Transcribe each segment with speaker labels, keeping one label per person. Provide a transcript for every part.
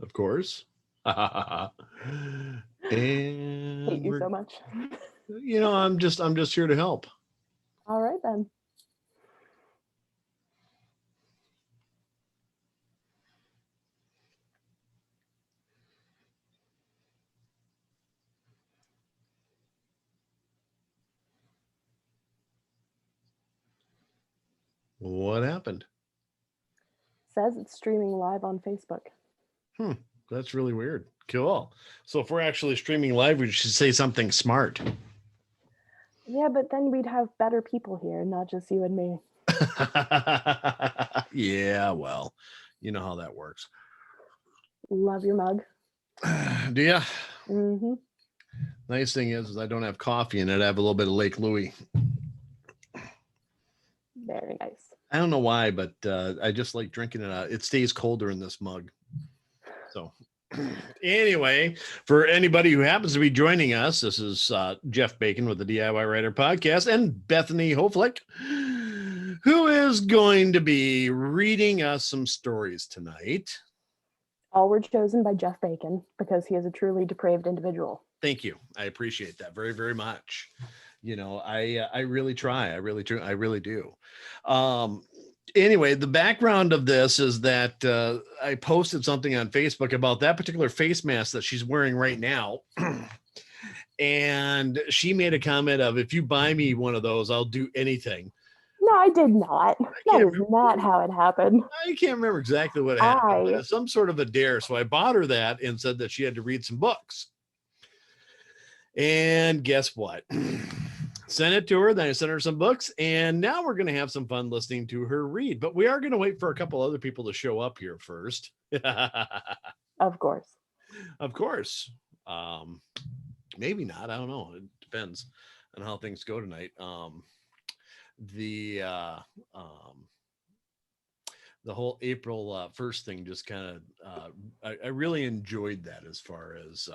Speaker 1: of course. And
Speaker 2: Hate you so much.
Speaker 1: I'm just here to help.
Speaker 2: All right then.
Speaker 1: What happened?
Speaker 2: Says it's streaming live on Facebook.
Speaker 1: Hmm, that's really weird. Cool. So if we're actually streaming live, we should say something smart.
Speaker 2: Yeah, but then we'd have better people here, not just you and me.
Speaker 1: Yeah, well, you know how that works.
Speaker 2: Love your mug.
Speaker 1: Do you?
Speaker 2: Mm-hmm.
Speaker 1: Nice thing is I don't have coffee in it. I have a little bit of Lake Louie.
Speaker 2: Very nice.
Speaker 1: I don't know why, but I just like drinking it. It stays colder in this mug. So, anyway, for anybody who happens to be joining us, this is Jeff Bacon with the DIY Writer Podcast and Bethany Hoeflich, who is going to be reading us some stories tonight.
Speaker 2: All were chosen by Jeff Bacon because he is a truly depraved individual.
Speaker 1: Thank you. I appreciate that very, very much. I really try. I really do. I really do. Anyway, the background of this is that I posted something on Facebook about that particular face mask that she's wearing right now. And she made a comment of, if you buy me one of those, I'll do anything.
Speaker 2: No, I did not. That is not how it happened.
Speaker 1: I can't remember exactly what happened, but it's some sort of a dare. So I bought her that and said that she had to read some books. And guess what? Sent it to her. Then I sent her some books. And now we're going to have some fun listening to her read. But we are going to wait for a couple other people to show up here first.
Speaker 2: Of course.
Speaker 1: Of course. Maybe not. I don't know. It depends on how things go tonight. The whole April 1st thing just kind of, I really enjoyed that as far as,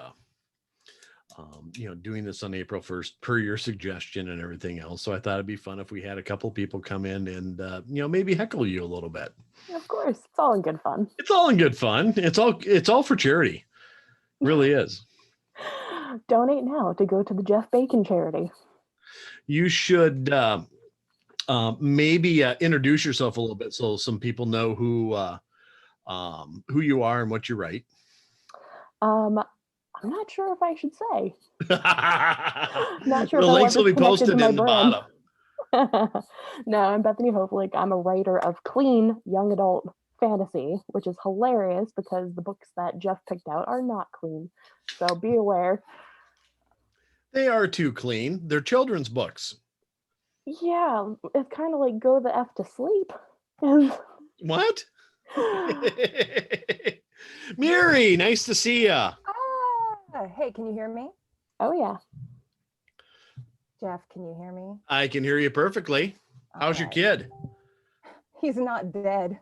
Speaker 1: doing this on April 1st per your suggestion and everything else. So I thought it'd be fun if we had a couple people come in and, maybe heckle you a little bit.
Speaker 2: Of course. It's all in good fun.
Speaker 1: It's all in good fun. It's all for charity. It really is.
Speaker 2: Donate now to go to the Jeff Bacon charity.
Speaker 1: You should, maybe introduce yourself a little bit so some people know who you are and what you write.
Speaker 2: I'm not sure if I should say.
Speaker 1: Not sure. The links will be posted in the bottom.
Speaker 2: No, I'm Bethany Hoeflich. I'm a writer of clean young adult fantasy, which is hilarious because the books that Jeff picked out are not clean. So be aware.
Speaker 1: They are too clean. They're children's books.
Speaker 2: Yeah, it's kind of like go the F to sleep.
Speaker 1: What? Miri, nice to see ya.
Speaker 3: Hey, can you hear me?
Speaker 2: Oh, yeah.
Speaker 3: Jeff, can you hear me?
Speaker 1: I can hear you perfectly. How's your kid?
Speaker 3: He's not dead.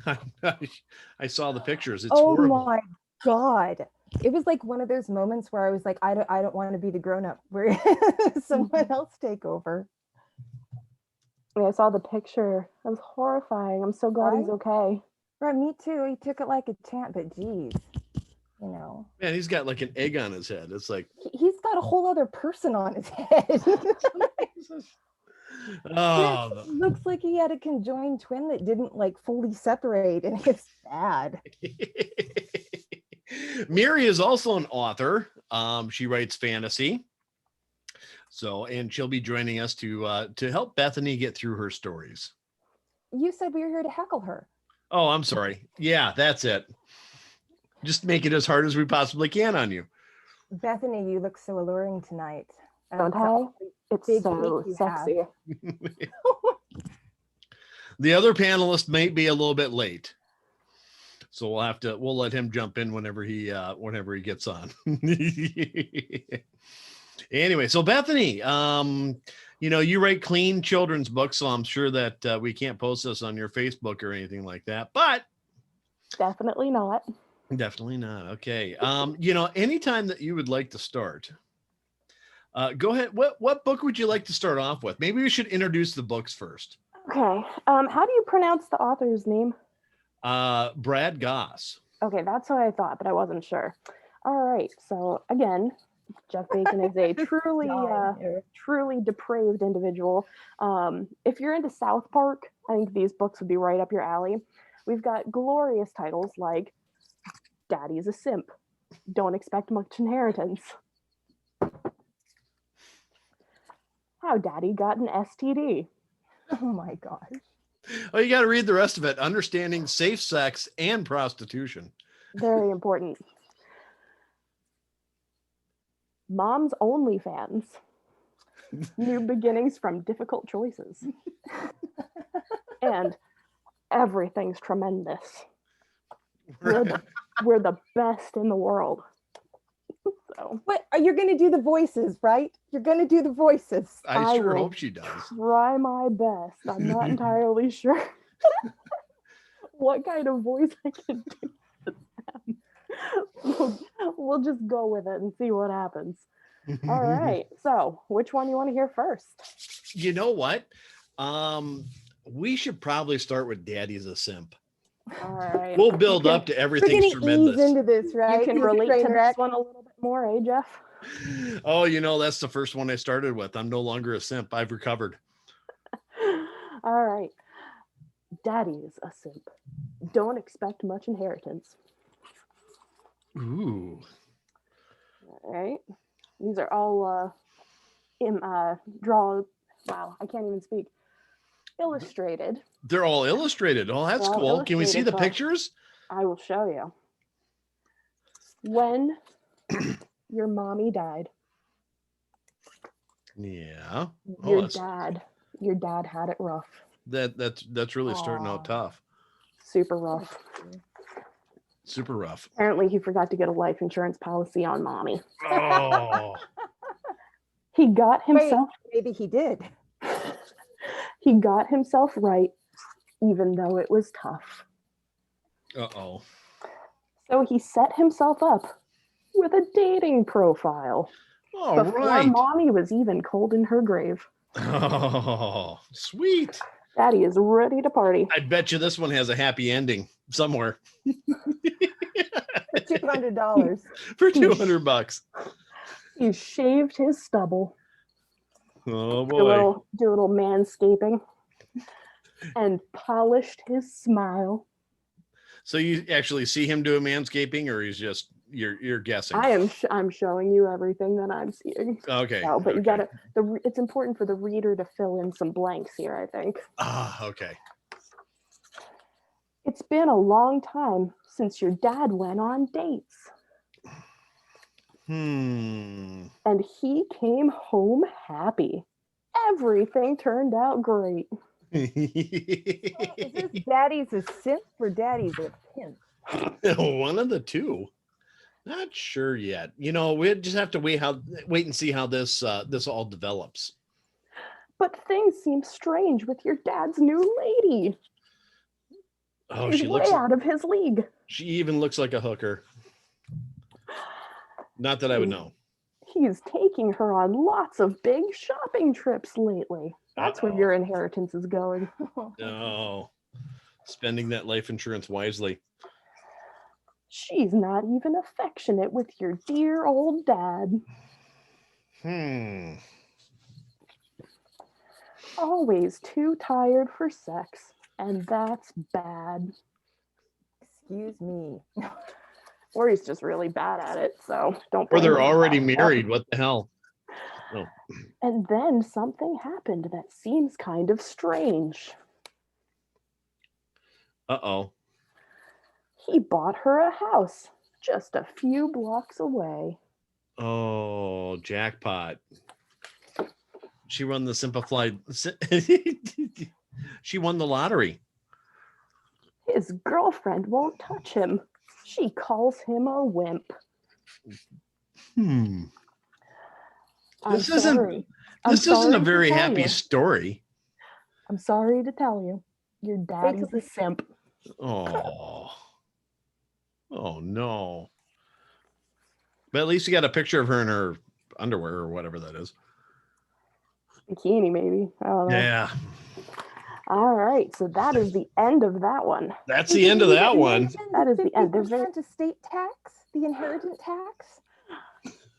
Speaker 1: I saw the pictures. It's
Speaker 3: oh
Speaker 1: horrible.
Speaker 3: My God. It was like one of those moments where I was like, I don't want to be the grown-up where someone else take over.
Speaker 2: Yeah, I saw the picture. That was horrifying. I'm so glad he's okay.
Speaker 3: Right, me too. He took it like a champ, but geez,
Speaker 1: Man, he's got like an egg on his head. It's like
Speaker 3: he's got a whole other person on his head.
Speaker 1: Oh,
Speaker 3: it looks like he had a conjoined twin that didn't like fully separate, and it's sad.
Speaker 1: Miri is also an author. She writes fantasy. So, and she'll be joining us to help Bethany get through her stories.
Speaker 3: You said we were here to heckle her.
Speaker 1: Oh, I'm sorry. Yeah, that's it. Just make it as hard as we possibly can on you.
Speaker 3: Bethany, you look so alluring tonight.
Speaker 2: Don't I? It's so sexy.
Speaker 1: The other panelist may be a little bit late, so we'll let him jump in whenever he gets on. Anyway, so Bethany, you write clean children's books, so I'm sure that we can't post this on your Facebook or anything like that, but
Speaker 2: definitely not.
Speaker 1: Definitely not. Okay. Anytime that you would like to start, go ahead. What book would you like to start off with? Maybe we should introduce the books first.
Speaker 2: Okay. How do you pronounce the author's name?
Speaker 1: Brad Goss.
Speaker 2: Okay, that's what I thought, but I wasn't sure. All right. So again, Jeff Bacon is a truly depraved individual. If you're into South Park, I think these books would be right up your alley. We've got glorious titles like Daddy's a Simp. Don't expect much inheritance. How Daddy got an STD.
Speaker 3: Oh my gosh.
Speaker 1: Oh, you got to read the rest of it. Understanding safe sex and prostitution.
Speaker 2: Very important. Mom's OnlyFans. New beginnings from difficult choices. And everything's tremendous. We're the best in the world. So
Speaker 3: What are you going to do the voices, right? You're going to do the voices.
Speaker 1: I sure
Speaker 2: will
Speaker 1: hope she does.
Speaker 2: try my best. I'm not entirely sure what kind of voice I can do for them. We'll just go with it and see what happens. All right. So, which one you want to hear first?
Speaker 1: You know what? We should probably start with Daddy's a Simp.
Speaker 2: All right.
Speaker 1: We'll build up to
Speaker 3: We're
Speaker 1: everything's
Speaker 3: going to ease
Speaker 1: tremendous.
Speaker 3: into this, right?
Speaker 2: You can
Speaker 3: He's a
Speaker 2: relate
Speaker 3: train
Speaker 2: to
Speaker 3: wreck.
Speaker 2: this one a little bit more, eh, Jeff?
Speaker 1: Oh, that's the first one I started with. I'm no longer a simp. I've recovered.
Speaker 2: All right. Daddy's a simp. Don't expect much inheritance.
Speaker 1: Ooh.
Speaker 2: All right. These are all wow, I can't even speak. Illustrated.
Speaker 1: They're all illustrated. Oh, that's
Speaker 2: They're all
Speaker 1: cool. Can we see the
Speaker 2: illustrated,
Speaker 1: pictures?
Speaker 2: I will show you. When your mommy died,
Speaker 1: Yeah.
Speaker 2: your dad had it rough.
Speaker 1: That's really starting out
Speaker 3: Aw.
Speaker 1: tough.
Speaker 2: Super rough.
Speaker 1: Super rough.
Speaker 2: Apparently he forgot to get a life insurance policy on mommy.
Speaker 1: Oh.
Speaker 2: He got himself
Speaker 3: Maybe he did.
Speaker 2: he got himself right, even though it was tough.
Speaker 1: Uh-oh.
Speaker 2: So he set himself up with a dating profile
Speaker 1: All
Speaker 2: before
Speaker 1: right.
Speaker 2: mommy was even cold in her grave.
Speaker 1: Oh, sweet.
Speaker 2: Daddy is ready to party.
Speaker 1: I bet you this one has a happy ending somewhere.
Speaker 3: For $200.
Speaker 1: For $200.
Speaker 2: He shaved his stubble,
Speaker 1: Oh
Speaker 2: do a
Speaker 1: boy.
Speaker 2: little manscaping, and polished his smile.
Speaker 1: So you actually see him do a manscaping, or he's just you're guessing?
Speaker 2: I'm showing you everything that I'm seeing.
Speaker 1: Okay.
Speaker 2: So, but you
Speaker 1: okay.
Speaker 2: it's important for the reader to fill in some blanks here, I think.
Speaker 1: Ah, okay.
Speaker 2: It's been a long time since your dad went on dates. And he came home happy. Everything turned out great.
Speaker 3: Is this Daddy's a simp or Daddy's a pimp?
Speaker 1: One of the two. Not sure yet. We just have to wait and see how this all develops.
Speaker 2: But things seem strange with your dad's new lady.
Speaker 1: Oh,
Speaker 2: She's way out of his league.
Speaker 1: She even looks like a hooker. Not that I would know.
Speaker 2: He's taking her on lots of big shopping trips lately. That's where your inheritance is going.
Speaker 1: No. Spending that life insurance wisely.
Speaker 2: She's not even affectionate with your dear old dad. Always too tired for sex, and that's bad.
Speaker 3: Excuse me.
Speaker 2: Or he's just really bad at it, so don't.
Speaker 1: Or they're
Speaker 2: blame him.
Speaker 1: already married. What the hell? No.
Speaker 2: And then something happened that seems kind of strange.
Speaker 1: Uh-oh.
Speaker 2: He bought her a house just a few blocks away.
Speaker 1: Oh, jackpot. She won the simplified. She won the lottery.
Speaker 2: His girlfriend won't touch him. She calls him a wimp.
Speaker 1: This isn't a very happy story.
Speaker 2: I'm sorry to tell you. Your daddy's a simp.
Speaker 1: Oh. Oh no. But at least you got a picture of her in her underwear or whatever that is.
Speaker 2: Bikini, maybe. I don't know.
Speaker 1: Yeah.
Speaker 2: All right, so that is the end of that one.
Speaker 1: That's the end of that one.
Speaker 2: That is the end. They're very
Speaker 3: 50% estate tax, the inheritance tax.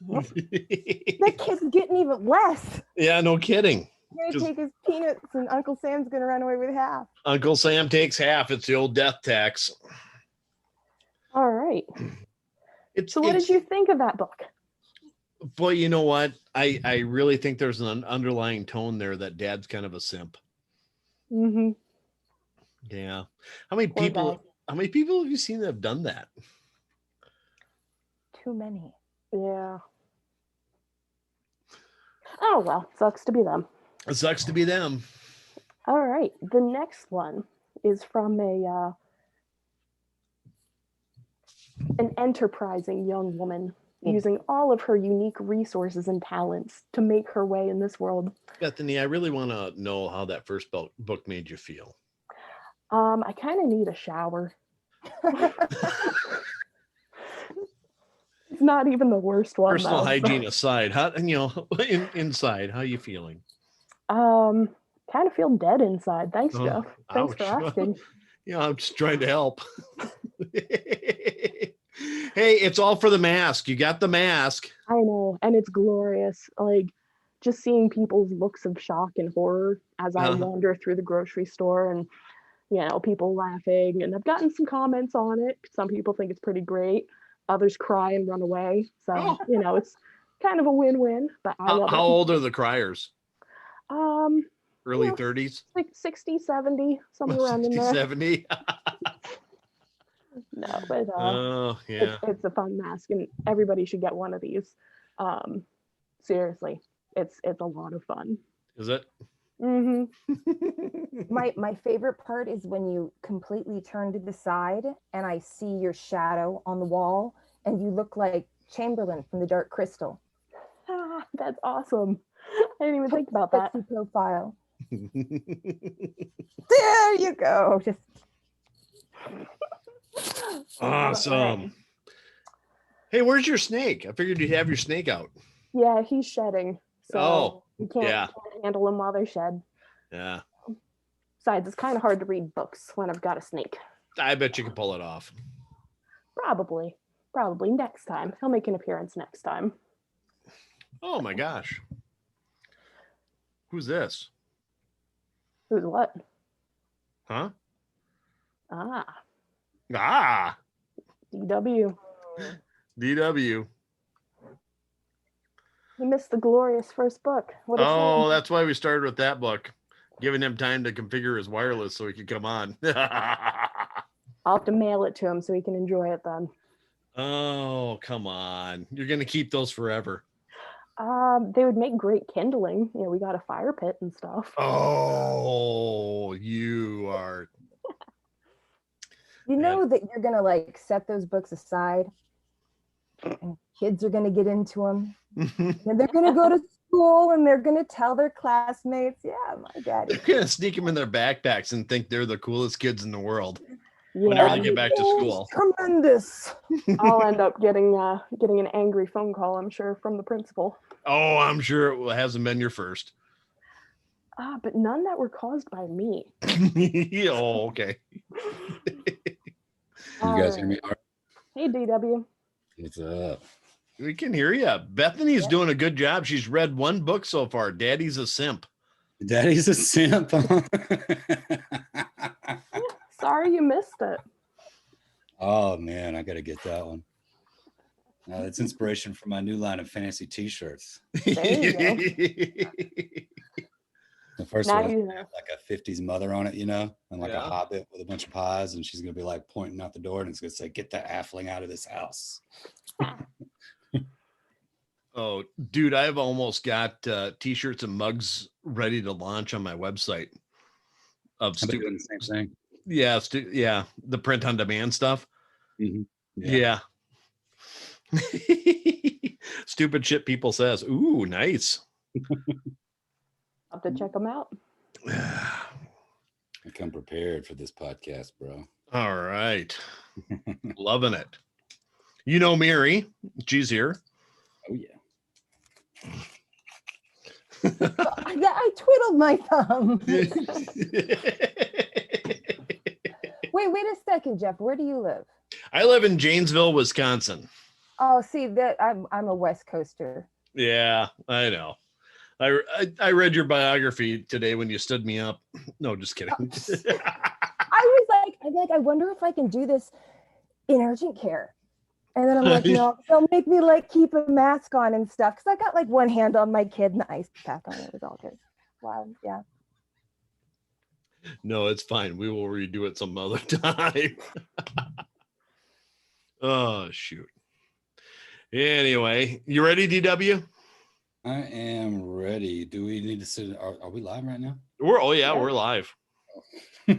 Speaker 2: Nope.
Speaker 3: That kid's getting even less.
Speaker 1: Yeah, no kidding.
Speaker 3: He's gonna take his peanuts, and Uncle Sam's gonna run away with half.
Speaker 1: Uncle Sam takes half. It's the old death tax.
Speaker 2: All right.
Speaker 1: It's,
Speaker 2: So what did you think of that book?
Speaker 1: Well, you know what? I really think there's an underlying tone there that Dad's kind of a simp.
Speaker 2: Mm-hmm.
Speaker 1: Yeah. How many
Speaker 2: Poor
Speaker 1: people?
Speaker 2: guy.
Speaker 1: How many people have you seen that have done that?
Speaker 3: Too many.
Speaker 2: Yeah. Oh, well, sucks to be them.
Speaker 1: It sucks to be them.
Speaker 2: All right. The next one is from an enterprising young woman using all of her unique resources and talents to make her way in this world.
Speaker 1: Bethany, I really want to know how that first book made you feel.
Speaker 2: I kind of need a shower. It's not even the worst one.
Speaker 1: Personal
Speaker 2: though,
Speaker 1: hygiene aside, how inside, how are you feeling?
Speaker 2: Kind of feel dead inside. Thanks,
Speaker 1: Oh,
Speaker 2: Jeff. Thanks for
Speaker 1: ouch.
Speaker 2: asking.
Speaker 1: Yeah, I'm just trying to help. Hey, it's all for the mask. You got the mask.
Speaker 2: I know, and it's glorious. Like, just seeing people's looks of shock and horror as I wander through the grocery store, and people laughing. And I've gotten some comments on it. Some people think it's pretty great. Others cry and run away. So it's kind of a win-win. But I love it.
Speaker 1: How old are the criers? Early 30s,
Speaker 2: like 60, 70, somewhere around in
Speaker 1: 60,
Speaker 2: there.
Speaker 1: 70.
Speaker 2: No, but
Speaker 1: Oh yeah,
Speaker 2: it's a fun mask, and everybody should get one of these. Seriously, it's a lot of fun.
Speaker 1: Is it?
Speaker 2: Mm-hmm.
Speaker 3: My favorite part is when you completely turn to the side and I see your shadow on the wall and you look like Chamberlain from the Dark Crystal.
Speaker 2: That's awesome. I didn't even think about that.
Speaker 3: Profile. There you go. Just
Speaker 1: awesome. Hey, where's your snake? I figured you'd have your snake out.
Speaker 2: Yeah, he's shedding. So you can't handle him while they shed.
Speaker 1: Yeah.
Speaker 2: Besides, it's kind of hard to read books when I've got a snake.
Speaker 1: I bet you can pull it off.
Speaker 2: Probably next time. He'll make an appearance next time.
Speaker 1: Oh my gosh. Who's this?
Speaker 2: Who's what?
Speaker 1: Huh?
Speaker 2: DW.
Speaker 1: DW.
Speaker 2: He missed the glorious first book. What a shame.
Speaker 1: That's why we started with that book. Giving him time to configure his wireless so he could come on.
Speaker 2: I'll have to mail it to him so he can enjoy it then.
Speaker 1: Oh, come on. You're going to keep those forever.
Speaker 2: They would make great kindling. We got a fire pit and stuff.
Speaker 1: Oh, you are.
Speaker 3: You know that you're going to like set those books aside and kids are going to get into them. And they're going to go to school and they're going to tell their classmates, yeah, my daddy.
Speaker 1: They're going to sneak them in their backpacks and think they're the coolest kids in the world.
Speaker 2: Yeah.
Speaker 1: Whenever they get back to school.
Speaker 3: Tremendous.
Speaker 2: I'll end up getting an angry phone call, I'm sure, from the principal.
Speaker 1: Oh, I'm sure it hasn't been your first.
Speaker 2: But none that were caused by me.
Speaker 1: Oh, okay.
Speaker 4: You guys hear me?
Speaker 2: Hey, DW.
Speaker 4: What's up?
Speaker 1: We can hear you. Bethany's doing a good job. She's read one book so far. Daddy's a Simp.
Speaker 4: Daddy's a simp.
Speaker 2: Sorry you missed it.
Speaker 4: Oh man, I gotta get that one. That's inspiration for my new line of fancy t-shirts.
Speaker 2: There you go.
Speaker 4: The first
Speaker 2: Now
Speaker 4: one
Speaker 2: you know.
Speaker 4: has like a 50s mother on it, and like a hobbit with a bunch of pies, and she's gonna be like pointing out the door and it's gonna say, "Get that halfling out of this house."
Speaker 1: Oh, dude, I've almost got t-shirts and mugs ready to launch on my website. Of
Speaker 4: I've been doing the same thing.
Speaker 1: Yeah, the print on demand stuff.
Speaker 4: Mm-hmm.
Speaker 1: Yeah. Stupid shit people says. Ooh, nice.
Speaker 2: I'll have to check them out.
Speaker 4: I come prepared for this podcast, bro.
Speaker 1: All right. Loving it. You know Miri, she's here.
Speaker 4: Oh yeah.
Speaker 3: Yeah, I twiddled my thumb. Wait a second, Jeff. Where do you live?
Speaker 1: I live in Janesville, Wisconsin.
Speaker 3: Oh, see that I'm a West Coaster.
Speaker 1: Yeah, I know. I read your biography today when you stood me up. No, just kidding.
Speaker 3: I'm like, I wonder if I can do this in urgent care. And then I'm like, no, they'll make me like keep a mask on and stuff. Cause I got like one hand on my kid and the ice pack on. It was all good. Wow. Yeah.
Speaker 1: No, it's fine. We will redo it some other time. Oh, shoot. Anyway, you ready, DW?
Speaker 4: I am ready. Do we need to sit? Are we live right now?
Speaker 1: We're
Speaker 2: Yeah.
Speaker 1: we're live.
Speaker 4: Here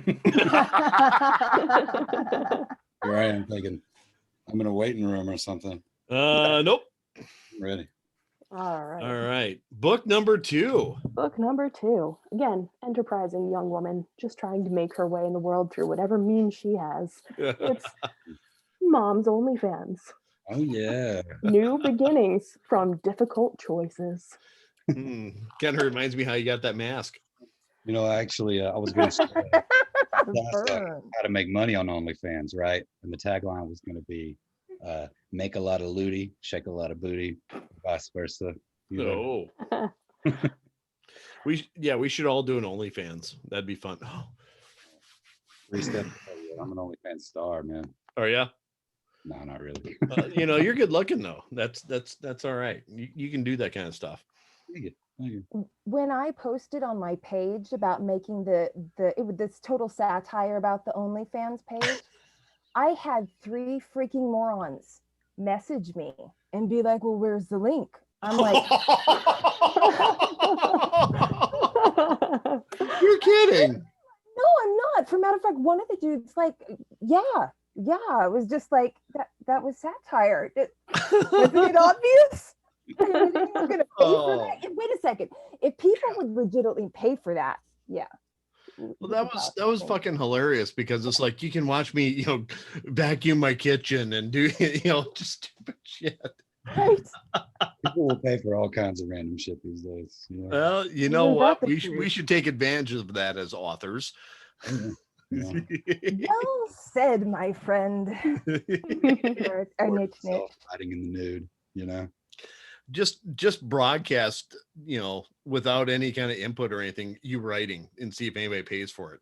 Speaker 4: I am thinking I'm in a waiting room or something.
Speaker 1: Nope.
Speaker 4: I'm ready.
Speaker 2: All right.
Speaker 1: All right. Book number 2.
Speaker 2: Book number 2. Again, enterprising young woman just trying to make her way in the world through whatever means she has. It's Mom's OnlyFans.
Speaker 4: Oh yeah.
Speaker 2: New beginnings from difficult choices.
Speaker 1: Kind of reminds me how you got that mask.
Speaker 4: You know, actually, I was going to say
Speaker 3: Burn.
Speaker 4: how to make money on OnlyFans, right? And the tagline was going to be make a lot of looty, shake a lot of booty, vice versa. You know?
Speaker 1: Oh. We should all do an OnlyFans. That'd be fun. Oh,
Speaker 4: 3 steps. I'm an OnlyFans star, man.
Speaker 1: oh yeah.
Speaker 4: No, not really.
Speaker 1: You know, you're good looking though. That's all right. You can do that kind of stuff.
Speaker 4: Thank you. Thank you.
Speaker 3: When I posted on my page about making this total satire about the OnlyFans page, I had 3 freaking morons message me and be like, well, where's the link? I'm like,
Speaker 1: You're kidding.
Speaker 3: no, I'm not. For a matter of fact, one of the dudes like, yeah, it was just like that was satire. Wasn't it obvious? Gonna pay for that? Wait a second. If people would legitimately pay for that, yeah.
Speaker 1: Well, that was fucking hilarious because it's like you can watch me, you know, vacuum my kitchen and do, you know, just stupid shit.
Speaker 3: Right.
Speaker 4: People will pay for all kinds of random shit these days. You know?
Speaker 1: Well, you know
Speaker 3: Isn't
Speaker 1: what?
Speaker 3: that the
Speaker 1: We
Speaker 3: truth?
Speaker 1: should take advantage of that as authors.
Speaker 4: Yeah.
Speaker 3: Well said, my friend. Our niche.
Speaker 4: Hiding in the nude, you know.
Speaker 1: Just broadcast, you know, without any kind of input or anything, you writing and see if anybody pays for it.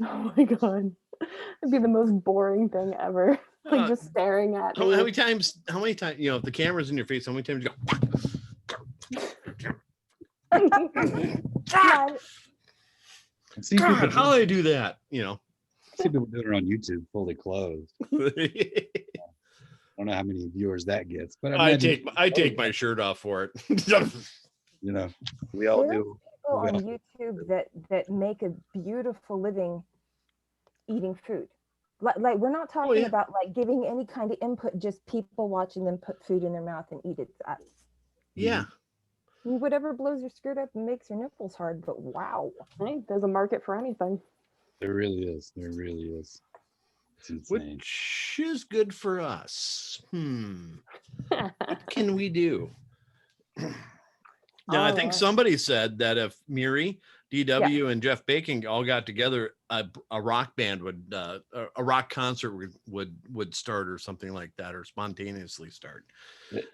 Speaker 2: Oh my god. It'd be the most boring thing ever. Like just staring at me.
Speaker 1: How many times, you know, if the camera's in your face, how many times you go,
Speaker 4: See
Speaker 1: God,
Speaker 4: people,
Speaker 1: how do I do that? You know.
Speaker 4: see people doing it on YouTube fully clothed. I don't know how many viewers that gets, but
Speaker 1: I take my shirt off for it.
Speaker 4: You know, we all do.
Speaker 3: People on YouTube that make a beautiful living eating food. Like we're not talking about like giving any kind of input, just people watching them put food in their mouth and eat it.
Speaker 1: Yeah.
Speaker 3: I mean, whatever blows your skirt up and makes your nipples hard, but wow.
Speaker 2: Hey, there's a market for anything.
Speaker 4: There really is. There really is. It's insane.
Speaker 1: Which is good for us. What can we do? Now, I think somebody said that if Miri, DW, and Jeff Bacon all got together, a rock band would, a rock concert would start or something like that, or spontaneously start.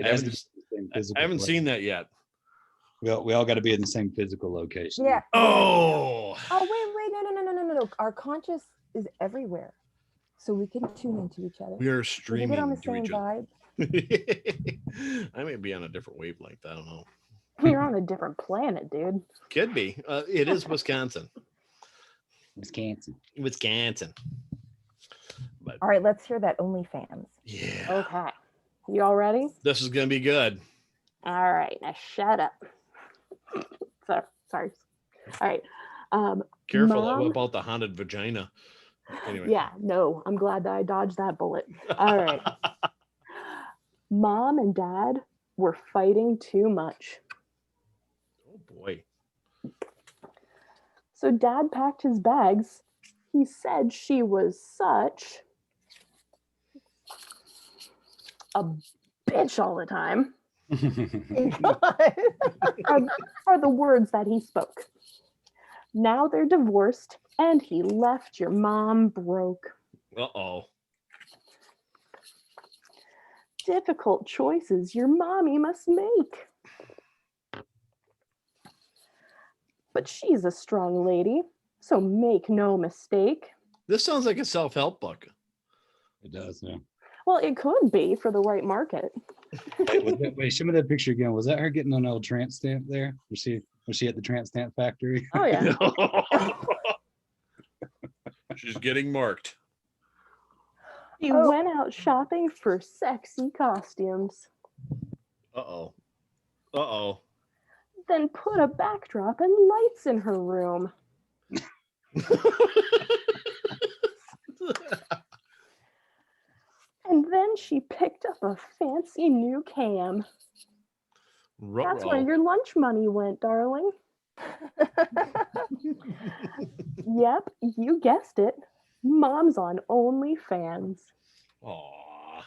Speaker 1: I haven't seen that yet.
Speaker 4: We all got to be in the same physical location.
Speaker 3: Yeah.
Speaker 2: Oh,
Speaker 3: wait, no. Our conscious is everywhere. So we can tune into each other.
Speaker 1: We are
Speaker 3: We
Speaker 1: streaming
Speaker 3: get on the
Speaker 1: to
Speaker 3: same
Speaker 1: each other.
Speaker 3: vibe.
Speaker 1: I may be on a different wavelength. I don't know.
Speaker 2: You're on a different planet, dude.
Speaker 1: Could be. It is Wisconsin.
Speaker 4: Wisconsin.
Speaker 1: But
Speaker 3: All right, let's hear that OnlyFans.
Speaker 1: yeah.
Speaker 2: Okay. You all ready?
Speaker 1: This is gonna be good.
Speaker 2: All right. Now shut up. Sorry. All right.
Speaker 1: Careful
Speaker 2: Mom?
Speaker 1: about the haunted vagina. Anyway.
Speaker 2: Yeah, no, I'm glad that I dodged that bullet. All right. Mom and Dad were fighting too much.
Speaker 1: Oh boy.
Speaker 2: So Dad packed his bags. He said she was such a bitch all the time.
Speaker 3: God.
Speaker 2: are the words that he spoke. Now they're divorced, and he left your mom broke.
Speaker 1: Uh-oh.
Speaker 2: Difficult choices your mommy must make. But she's a strong lady, so make no mistake.
Speaker 1: This sounds like a self-help book.
Speaker 4: It does, yeah.
Speaker 2: Well, it could be for the right market.
Speaker 4: Wait, show me that picture again. Was that her getting an old tramp stamp there? Was she at the tramp stamp factory?
Speaker 2: Oh, yeah.
Speaker 1: She's getting marked.
Speaker 2: He went out shopping for sexy costumes.
Speaker 1: Uh-oh. Uh-oh.
Speaker 2: Then put a backdrop and lights in her room. And then she picked up a fancy new cam. That's where your lunch money went, darling. Yep, you guessed it. Mom's on OnlyFans.
Speaker 1: Aw.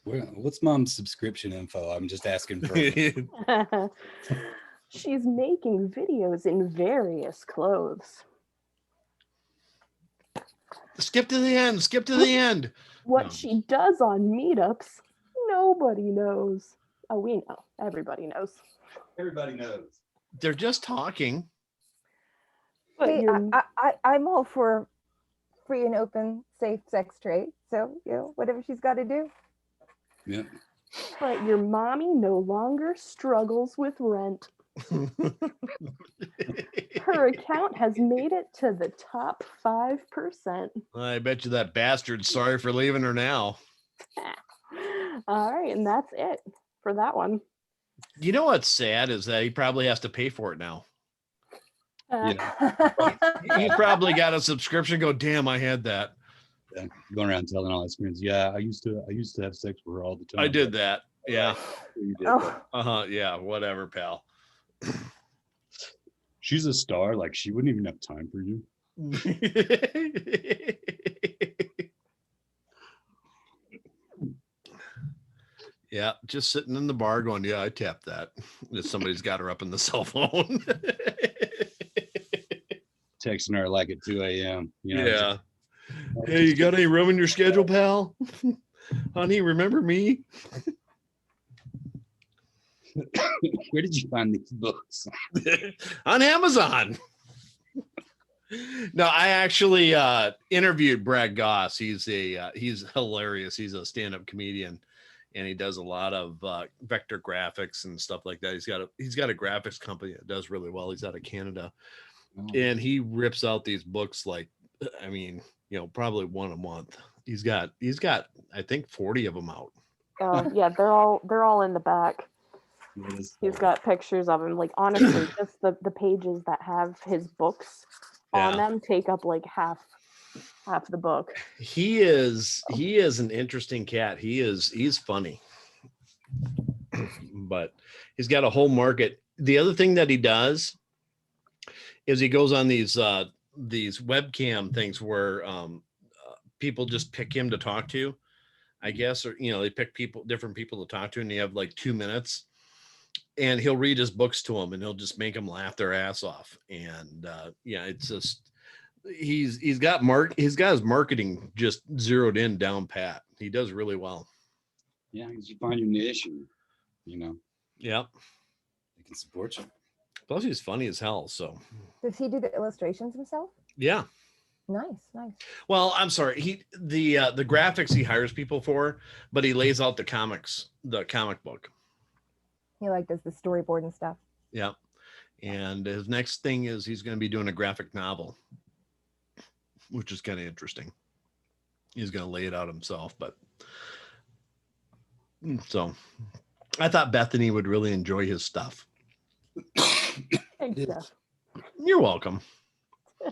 Speaker 4: What's mom's subscription info? I'm just asking for.
Speaker 2: She's making videos in various clothes.
Speaker 1: Skip to the end. Skip to the end.
Speaker 2: What
Speaker 1: No.
Speaker 2: she does on meetups, nobody knows. Oh, we know. Everybody knows.
Speaker 4: Everybody knows.
Speaker 1: They're just talking.
Speaker 2: But
Speaker 3: Hey,
Speaker 2: you're,
Speaker 3: I'm all for free and open, safe sex trade. So, whatever she's got to do.
Speaker 4: Yeah.
Speaker 2: but your mommy no longer struggles with rent. Her account has made it to the top 5%.
Speaker 1: I bet you that bastard's sorry for leaving her now.
Speaker 2: All right, and that's it for that one.
Speaker 1: You know what's sad is that he probably has to pay for it now. He probably got a subscription. Go, damn, I had that.
Speaker 4: Yeah. Going around telling all his friends, yeah, I used to have sex with her all the time.
Speaker 1: I did that. Yeah.
Speaker 4: You did
Speaker 3: Oh.
Speaker 1: Uh-huh. Yeah. Whatever, pal.
Speaker 4: She's a star. Like, she wouldn't even have time for you.
Speaker 1: Yeah, just sitting in the bar going, yeah, I tapped that. If somebody's got her up in the cell phone.
Speaker 4: Texting her like at 2 a.m. You know,
Speaker 1: Yeah. Hey, you got any room in your schedule, pal? Honey, remember me?
Speaker 4: Where did you find these books?
Speaker 1: On Amazon. No, I actually interviewed Brad Goss. He's hilarious. He's a stand-up comedian, and he does a lot of vector graphics and stuff like that. He's got a graphics company that does really well. He's out of Canada, and he rips out these books like, I mean, probably one a month. He's got I think 40 of them out.
Speaker 2: Yeah, they're all in the back. He's got pictures of him. Like, honestly, just the pages that have his books on them take up like half the book.
Speaker 1: He is an interesting cat. He's funny, but he's got a whole market. The other thing that he does is he goes on these webcam things where people just pick him to talk to, I guess, or they pick different people to talk to, and you have like 2 minutes, and he'll read his books to them, and he'll just make them laugh their ass off. And it's just he's got his marketing just zeroed in down pat. He does really well.
Speaker 4: Yeah, because you find your niche, and
Speaker 1: Yeah.
Speaker 4: they can support you.
Speaker 1: Plus, he's funny as hell. So.
Speaker 3: Does he do the illustrations himself?
Speaker 1: Yeah.
Speaker 3: Nice.
Speaker 1: Well, I'm sorry. The graphics he hires people for, but he lays out the comic book.
Speaker 3: He does the storyboard and stuff.
Speaker 1: Yeah. And his next thing is he's going to be doing a graphic novel, which is kind of interesting. He's going to lay it out himself, but so I thought Bethany would really enjoy his stuff.
Speaker 2: Thanks, Jeff.
Speaker 1: You're welcome.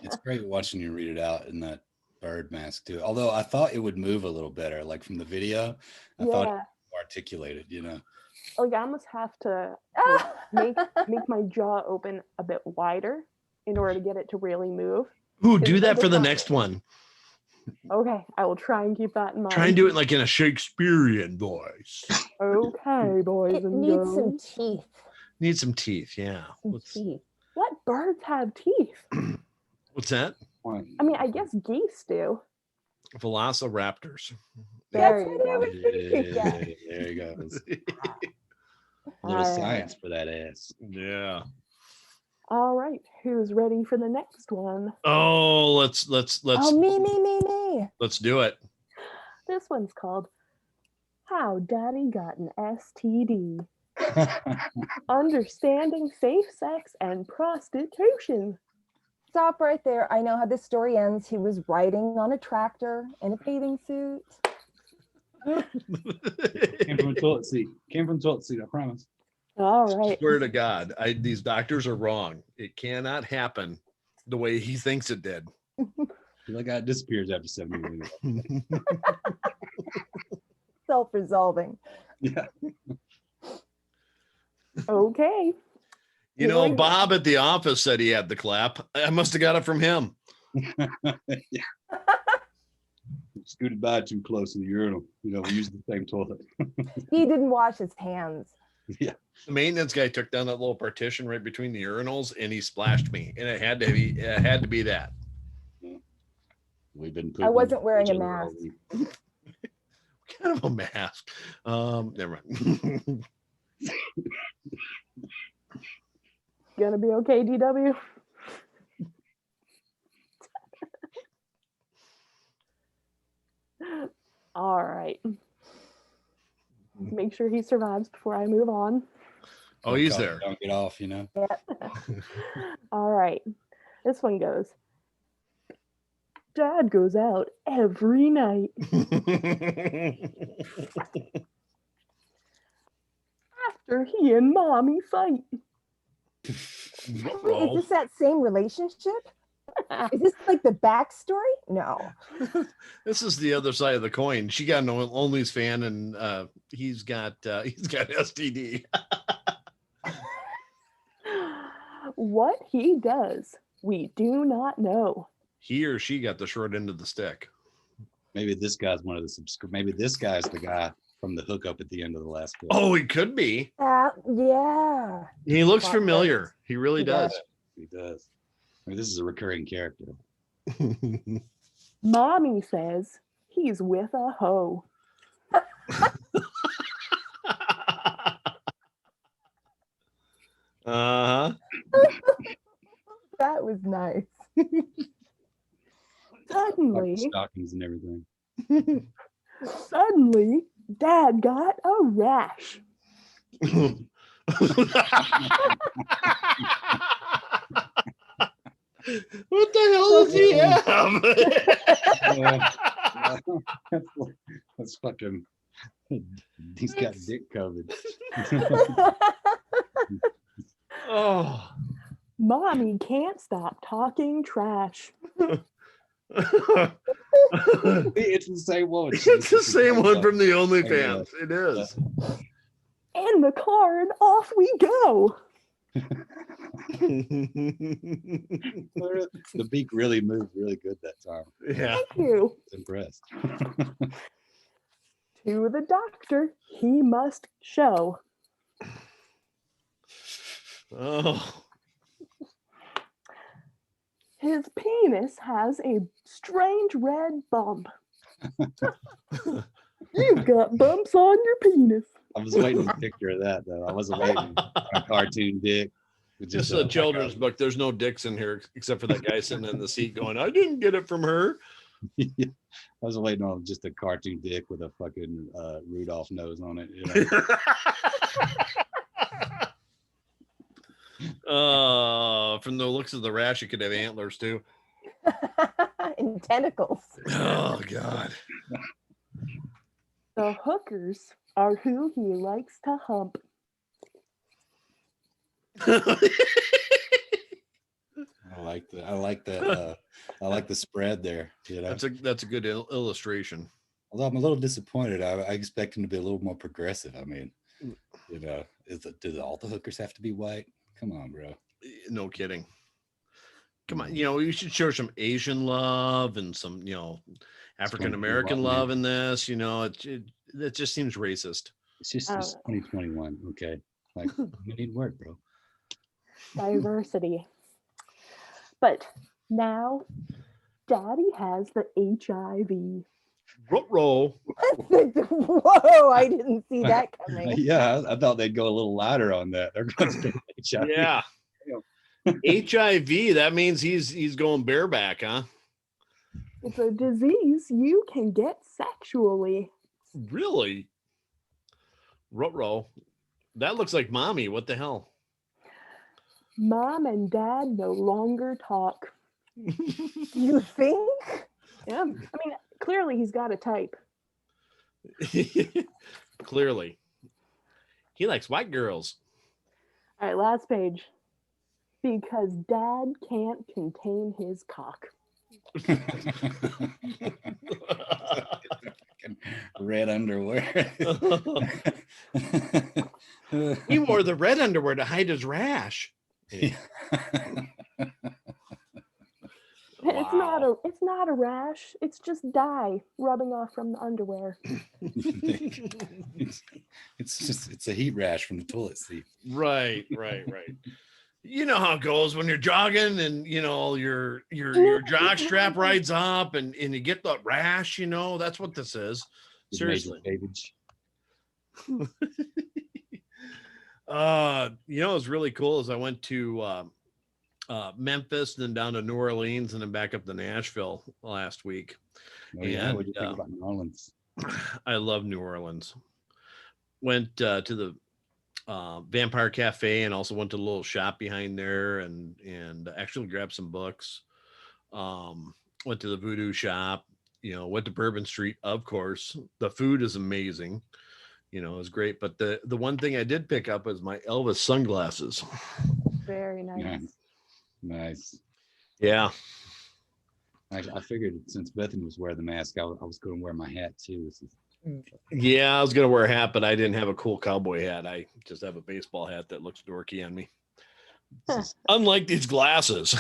Speaker 4: It's great watching you read it out in that bird mask too. Although I thought it would move a little better, like from the video. I thought it was more articulated,
Speaker 2: Like, I almost have to make my jaw open a bit wider in order to get it to really move.
Speaker 1: Ooh, do that for the next one.
Speaker 2: Okay, I will try and keep that in mind.
Speaker 1: Try and do it like in a Shakespearean voice.
Speaker 2: Okay, boys
Speaker 3: It
Speaker 2: and
Speaker 3: needs some
Speaker 2: girls.
Speaker 3: teeth.
Speaker 1: Need some teeth, yeah.
Speaker 3: Some teeth.
Speaker 2: What birds have teeth?
Speaker 1: What's that?
Speaker 4: Point.
Speaker 2: I mean, I guess geese do.
Speaker 1: Velociraptors.
Speaker 2: There
Speaker 3: That's
Speaker 2: you
Speaker 3: what I
Speaker 2: go.
Speaker 3: was thinking. Yeah.
Speaker 4: There you go. It's a
Speaker 2: All
Speaker 4: little
Speaker 2: right.
Speaker 4: science for that ass.
Speaker 1: Yeah.
Speaker 2: All right, who's ready for the next one?
Speaker 1: Oh, let's
Speaker 3: Oh, me.
Speaker 1: let's do it.
Speaker 2: This one's called How Daddy Got an STD. Understanding Safe Sex and Prostitution.
Speaker 3: Stop right there. I know how this story ends. He was riding on a tractor in a bathing suit.
Speaker 4: Came from a toilet seat. I promise.
Speaker 2: All right.
Speaker 1: Swear to God, these doctors are wrong. It cannot happen the way he thinks it did.
Speaker 4: That guy disappears after 70 minutes.
Speaker 3: Self-resolving.
Speaker 4: Yeah.
Speaker 2: Okay.
Speaker 1: You know, Bob at the office said he had the clap. I must have got it from him.
Speaker 4: Yeah. Scooted by too close to the urinal. You know, we use the same toilet.
Speaker 3: He didn't wash his hands.
Speaker 4: Yeah.
Speaker 1: The maintenance guy took down that little partition right between the urinals and he splashed me. And it had to be that.
Speaker 4: We've been.
Speaker 3: I wasn't wearing a mask.
Speaker 1: What kind of a mask? Never mind.
Speaker 2: Gonna be okay, DW? All right. Make sure he survives before I move on.
Speaker 1: Oh, he's there.
Speaker 4: Don't get off, you know.
Speaker 2: All right. This one goes. Dad goes out every night. After he and Mommy fight.
Speaker 3: Wait, is this that same relationship? Is this like the backstory? No.
Speaker 1: This is the other side of the coin. She got an Only's fan, and he's got STD.
Speaker 2: What he does, we do not know.
Speaker 1: He or she got the short end of the stick.
Speaker 4: Maybe this guy's one of the maybe this guy's the guy from the hookup at the end of the last clip.
Speaker 1: Oh, he could be.
Speaker 3: Yeah.
Speaker 1: He looks familiar. He really
Speaker 3: He
Speaker 1: does.
Speaker 4: He does. I mean, this is a recurring character.
Speaker 2: Mommy says he's with a hoe.
Speaker 1: Uh-huh.
Speaker 3: That was nice.
Speaker 2: Suddenly,
Speaker 4: Stockings and everything.
Speaker 2: suddenly, Dad got a rash.
Speaker 1: What the hell does he have?
Speaker 4: That's fucking. He's got dick COVID.
Speaker 1: Oh.
Speaker 2: Mommy can't stop talking trash.
Speaker 4: It's the same one.
Speaker 1: It's the same one from the OnlyFans. It is.
Speaker 2: In the car and off we go.
Speaker 4: The beak really moved really good that time.
Speaker 1: Yeah.
Speaker 2: Thank you.
Speaker 4: Impressed.
Speaker 2: To the doctor, he must show.
Speaker 1: Oh.
Speaker 2: His penis has a strange red bump. You've got bumps on your penis.
Speaker 4: I was waiting a picture of that though. I wasn't waiting on a cartoon dick. With
Speaker 1: Just a children's book. There's no dicks in here except for that guy sitting in the seat going, I didn't get it from her.
Speaker 4: I was waiting on just a cartoon dick with a fucking Rudolph nose on it. You know?
Speaker 1: From the looks of the rash, it could have antlers too.
Speaker 3: And tentacles.
Speaker 1: Oh God.
Speaker 2: The hookers are who he likes to hump.
Speaker 4: I like that. I like the spread there. You know,
Speaker 1: that's a good illustration.
Speaker 4: although I'm a little disappointed. I expect him to be a little more progressive. I mean, you know, do all the hookers have to be white? Come on, bro.
Speaker 1: No kidding. Come on, you know, you should show some Asian love and some, you know, African American love in this. You know, it just seems racist.
Speaker 4: It's just it's 2021. Okay, like you need work, bro.
Speaker 2: Diversity. But now, Daddy has the HIV.
Speaker 1: Ruh-roh.
Speaker 3: Whoa, I didn't see that coming.
Speaker 4: Yeah, I thought they'd go a little lighter on that. They're going to HIV.
Speaker 1: Yeah. HIV, that means he's going bareback, huh?
Speaker 2: It's a disease you can get sexually.
Speaker 1: Really? Ruh-roh. That looks like mommy. What the hell?
Speaker 2: Mom and Dad no longer talk.
Speaker 3: You think?
Speaker 2: Yeah. I mean, clearly he's got a type.
Speaker 1: Clearly. He likes white girls.
Speaker 2: All right, last page. Because Dad can't contain his cock.
Speaker 4: Red underwear.
Speaker 1: He wore the red underwear to hide his rash. Wow.
Speaker 2: It's not a rash. It's just dye rubbing off from the underwear.
Speaker 4: It's a heat rash from the toilet seat.
Speaker 1: Right. You know how it goes when you're jogging and you know your jock strap rides up and you get that rash, you know, that's what this is. Seriously. You know, what's really cool is I went to Memphis, then down to New Orleans, and then back up to Nashville last week.
Speaker 4: Oh, yeah.
Speaker 1: And,
Speaker 4: What do you think about New Orleans?
Speaker 1: I love New Orleans. Went to the Vampire Cafe and also went to the little shop behind there and actually grabbed some books. Went to the Voodoo shop, you know, went to Bourbon Street, of course. The food is amazing. You know, it was great. But the one thing I did pick up was my Elvis sunglasses.
Speaker 2: Very nice.
Speaker 4: Yeah. Nice.
Speaker 1: Yeah.
Speaker 4: I figured since Bethany was wearing the mask, I was going to wear my hat too.
Speaker 1: Yeah, I was going to wear a hat, but I didn't have a cool cowboy hat. I just have a baseball hat that looks dorky on me. Unlike these glasses.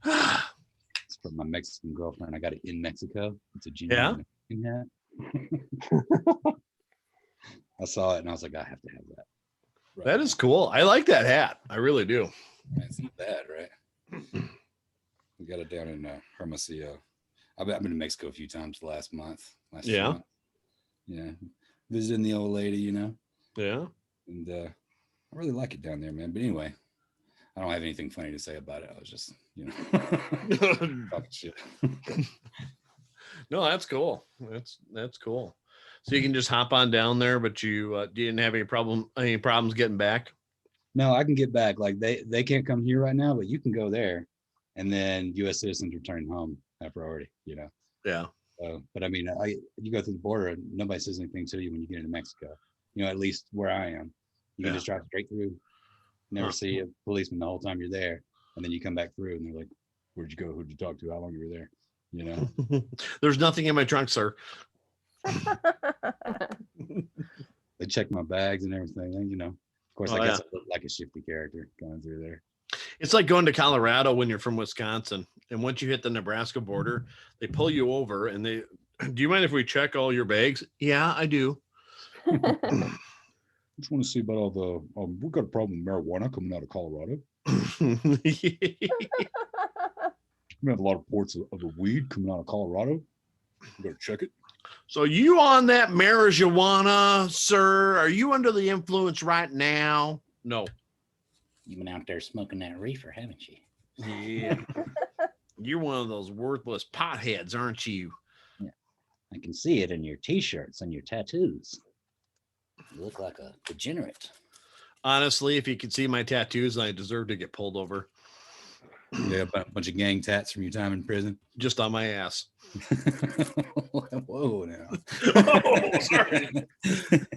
Speaker 4: It's from my Mexican girlfriend. I got it in Mexico. It's a genuine Mexican hat. I saw it and I was like, I have to have that.
Speaker 1: Right. That is cool. I like that hat. I really do.
Speaker 4: It's not bad, right? We got it down in Hermosillo. I've been to Mexico a few times last month. Yeah. Visiting the old lady, you know.
Speaker 1: Yeah.
Speaker 4: And I really like it down there, man. But anyway, I don't have anything funny to say about it. I was just, you know, talking shit.
Speaker 1: No, that's cool. That's cool. So you can just hop on down there, but you didn't have any problems getting back?
Speaker 4: No, I can get back. Like they can't come here right now, but you can go there, and then U.S. citizens return home have priority. You know.
Speaker 1: Yeah.
Speaker 4: But I mean, you go through the border, and nobody says anything to you when you get into Mexico. You know, at least where I am, you can just drive straight through, never see a policeman the whole time you're there, and then you come back through, and they're like, "Where'd you go? Who'd you talk to? How long you were there?" You know.
Speaker 1: There's nothing in my trunk, sir.
Speaker 4: They check my bags and everything, and, you know. Of course, I guess I look like a shifty character going through there.
Speaker 1: It's like going to Colorado when you're from Wisconsin, and once you hit the Nebraska border, they pull you over and do you mind if we check all your bags? Yeah, I do.
Speaker 4: Just want to see about all the we got a problem with marijuana coming out of Colorado. We have a lot of reports of the weed coming out of Colorado. We gotta check it.
Speaker 1: So you on that marijuana, sir? Are you under the influence right now? No.
Speaker 5: You've been out there smoking that reefer, haven't you?
Speaker 1: Yeah. You're one of those worthless potheads, aren't you?
Speaker 5: Yeah. I can see it in your t-shirts and your tattoos. You look like a degenerate.
Speaker 1: Honestly, if you could see my tattoos, I deserve to get pulled over.
Speaker 4: Yeah, a bunch of gang tats from your time in prison.
Speaker 1: Just on my ass.
Speaker 4: Whoa, now.
Speaker 1: Oh, sorry.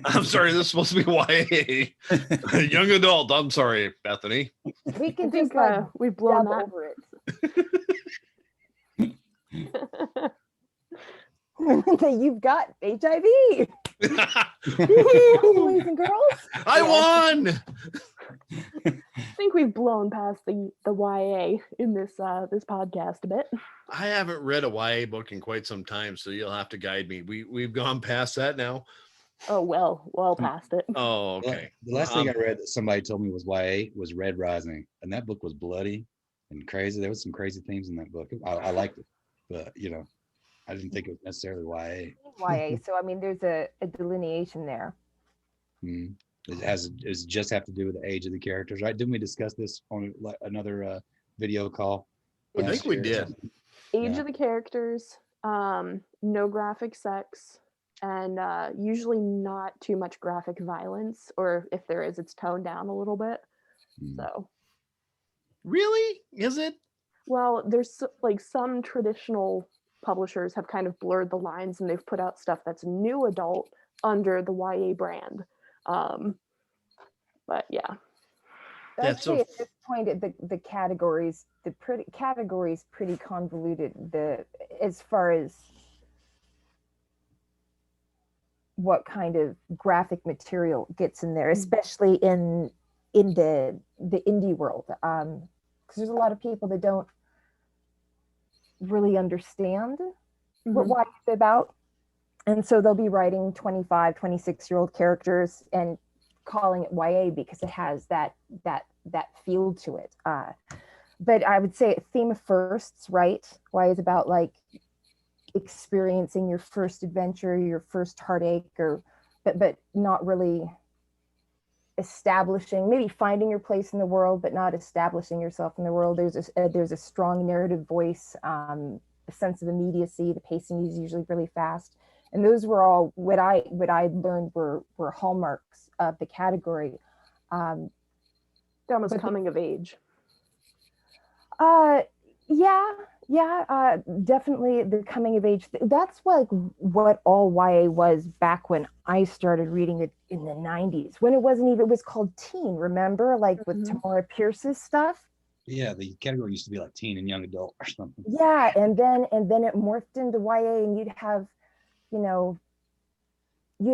Speaker 1: I'm sorry. This is supposed to be YA. Young adult. I'm sorry, Bethany.
Speaker 3: We can
Speaker 2: think
Speaker 3: just
Speaker 2: we've blown
Speaker 3: dub
Speaker 2: that.
Speaker 3: over it. That you've got HIV. Boys and girls.
Speaker 1: I won.
Speaker 2: I think we've blown past the YA in this this podcast a bit.
Speaker 1: I haven't read a YA book in quite some time, so you'll have to guide me. We've gone past that now.
Speaker 2: Oh, well past it.
Speaker 1: Oh,
Speaker 4: Well,
Speaker 1: okay.
Speaker 4: the last thing I read that somebody told me was YA was Red Rising, and that book was bloody and crazy. There was some crazy themes in that book. I liked it, but I didn't think it was necessarily YA.
Speaker 3: YA. So I mean, there's a delineation there.
Speaker 4: Mm. It just have to do with the age of the characters, right? Didn't we discuss this on another video call?
Speaker 1: I think we did.
Speaker 2: Age of the characters, no graphic sex, and usually not too much graphic violence, or if there is, it's toned down a little bit. So,
Speaker 1: really, is it?
Speaker 2: Well, there's like some traditional publishers have kind of blurred the lines, and they've put out stuff that's new adult under the YA brand. But yeah.
Speaker 3: Actually, at this point, the categories, categories pretty convoluted. As far as what kind of graphic material gets in there, especially in the indie world, because there's a lot of people that don't really understand what YA is about, and so they'll be writing 25, 26-year-old characters and calling it YA because it has that feel to it. But I would say theme of firsts, right? YA is about like experiencing your first adventure, your first heartache, but not really establishing, maybe finding your place in the world, but not establishing yourself in the world. There's a strong narrative voice, a sense of immediacy. The pacing is usually really fast, and those were all what I learned were hallmarks of the category.
Speaker 2: Almost coming of age.
Speaker 3: Definitely the coming of age. That's what all YA was back when I started reading it in the 90s, when it was called teen, remember? Like with Tamora Pierce's stuff.
Speaker 4: Yeah, the category used to be like teen and young adult or something.
Speaker 3: Yeah, and then it morphed into YA, and you'd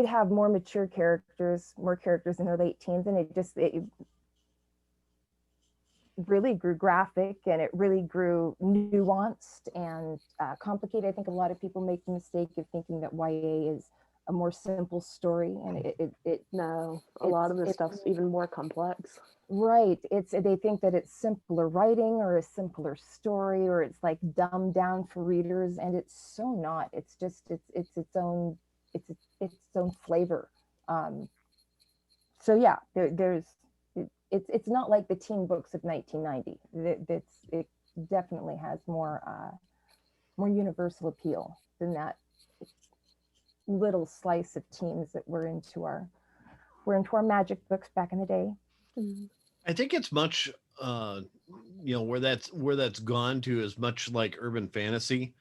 Speaker 3: have more mature characters, more characters in their late teens, and it really grew graphic, and it really grew nuanced and complicated. I think a lot of people make the mistake of thinking that YA is a more simple story, and
Speaker 2: a lot of this stuff's even more complex.
Speaker 3: Right. They think that it's simpler writing or a simpler story, or it's like dumbed down for readers, and it's so not. It's just it's its own flavor. So yeah, it's not like the teen books of 1990. It definitely has more universal appeal than that little slice of teens that were into our magic books back in the day.
Speaker 1: I think it's much where that's gone to is much like urban fantasy,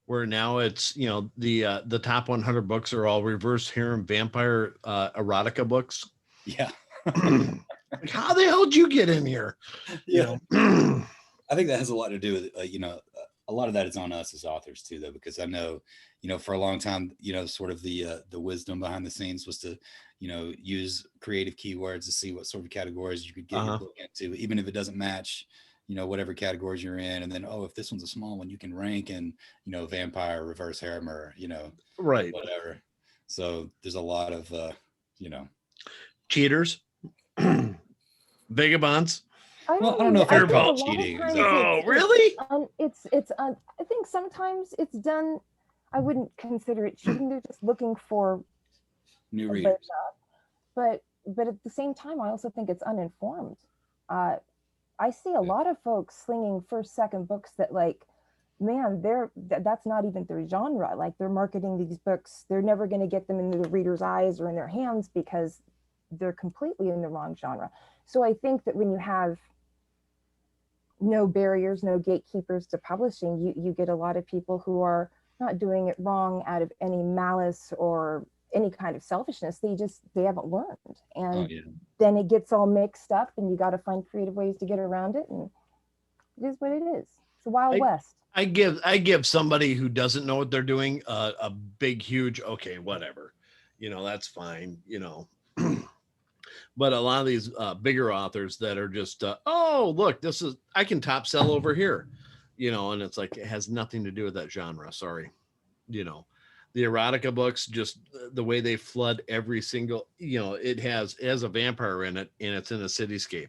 Speaker 1: where now it's the top 100 books are all reverse harem vampire erotica books.
Speaker 5: Yeah.
Speaker 1: Like, how the hell did you get in here?
Speaker 5: Yeah. I think that has a lot to do with a lot of that is on us as authors too, though, because I know for a long time sort of the wisdom behind the scenes was to use creative keywords to see what sort of categories you could get your book into, even if it doesn't match whatever categories you're in, and then if this one's a small one, you can rank in vampire, reverse harem, or
Speaker 1: right,
Speaker 5: whatever. So there's a lot of
Speaker 1: cheaters. Vagabonds.
Speaker 3: I
Speaker 5: don't know if they're about cheating.
Speaker 1: Oh, really?
Speaker 3: I think sometimes it's done. I wouldn't consider it cheating. They're just looking for
Speaker 5: new readers.
Speaker 3: But at the same time, I also think it's uninformed. I see a lot of folks slinging first, second books that that's not even their genre. Like they're marketing these books. They're never going to get them into the reader's eyes or in their hands because they're completely in the wrong genre. So I think that when you have no barriers, no gatekeepers to publishing, you get a lot of people who are not doing it wrong out of any malice or any kind of selfishness. They haven't learned, and then it gets all mixed up, and you got to find creative ways to get around it, and it is what it is. It's the Wild West.
Speaker 1: I give somebody who doesn't know what they're doing a big, huge okay, whatever, that's fine, But a lot of these bigger authors that are just, oh, look, I can top sell over here, and it's like, it has nothing to do with that genre. Sorry. The erotica books, just the way they flood every single, it has a vampire in it and it's in a cityscape.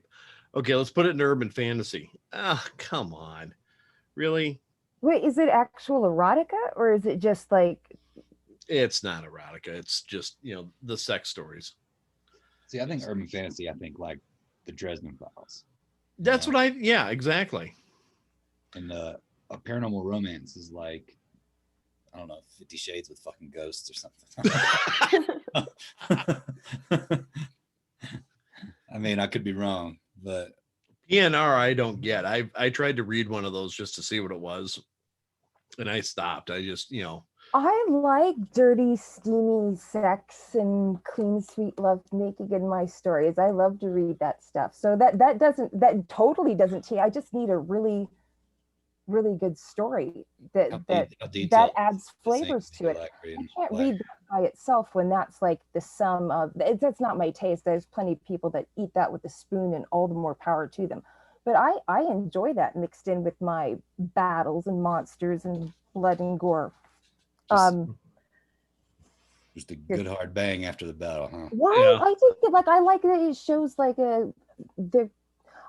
Speaker 1: Okay, let's put it in urban fantasy. Come on. Really?
Speaker 3: Wait, is it actual erotica or is it just like?
Speaker 1: It's not erotica. It's just, the sex stories.
Speaker 4: See, I think urban fantasy, I think like the Dresden Files.
Speaker 1: That's yeah, exactly.
Speaker 4: And a paranormal romance is like,
Speaker 5: I don't know, 50 Shades with fucking ghosts or something. I mean, I could be wrong, but
Speaker 1: PNR, I don't get. I tried to read one of those just to see what it was, and I stopped. I just,
Speaker 3: I like dirty, steamy sex and clean, sweet love making in my stories. I love to read that stuff. So that totally doesn't change. I just need a really, really good story that adds flavors to it. I can't read that by itself when that's like the sum of. That's not my taste. There's plenty of people that eat that with a spoon, and all the more power to them. But I enjoy that mixed in with my battles and monsters and blood and gore.
Speaker 5: Just a good hard bang after the battle, huh?
Speaker 3: Why? Yeah. I think I like that it shows like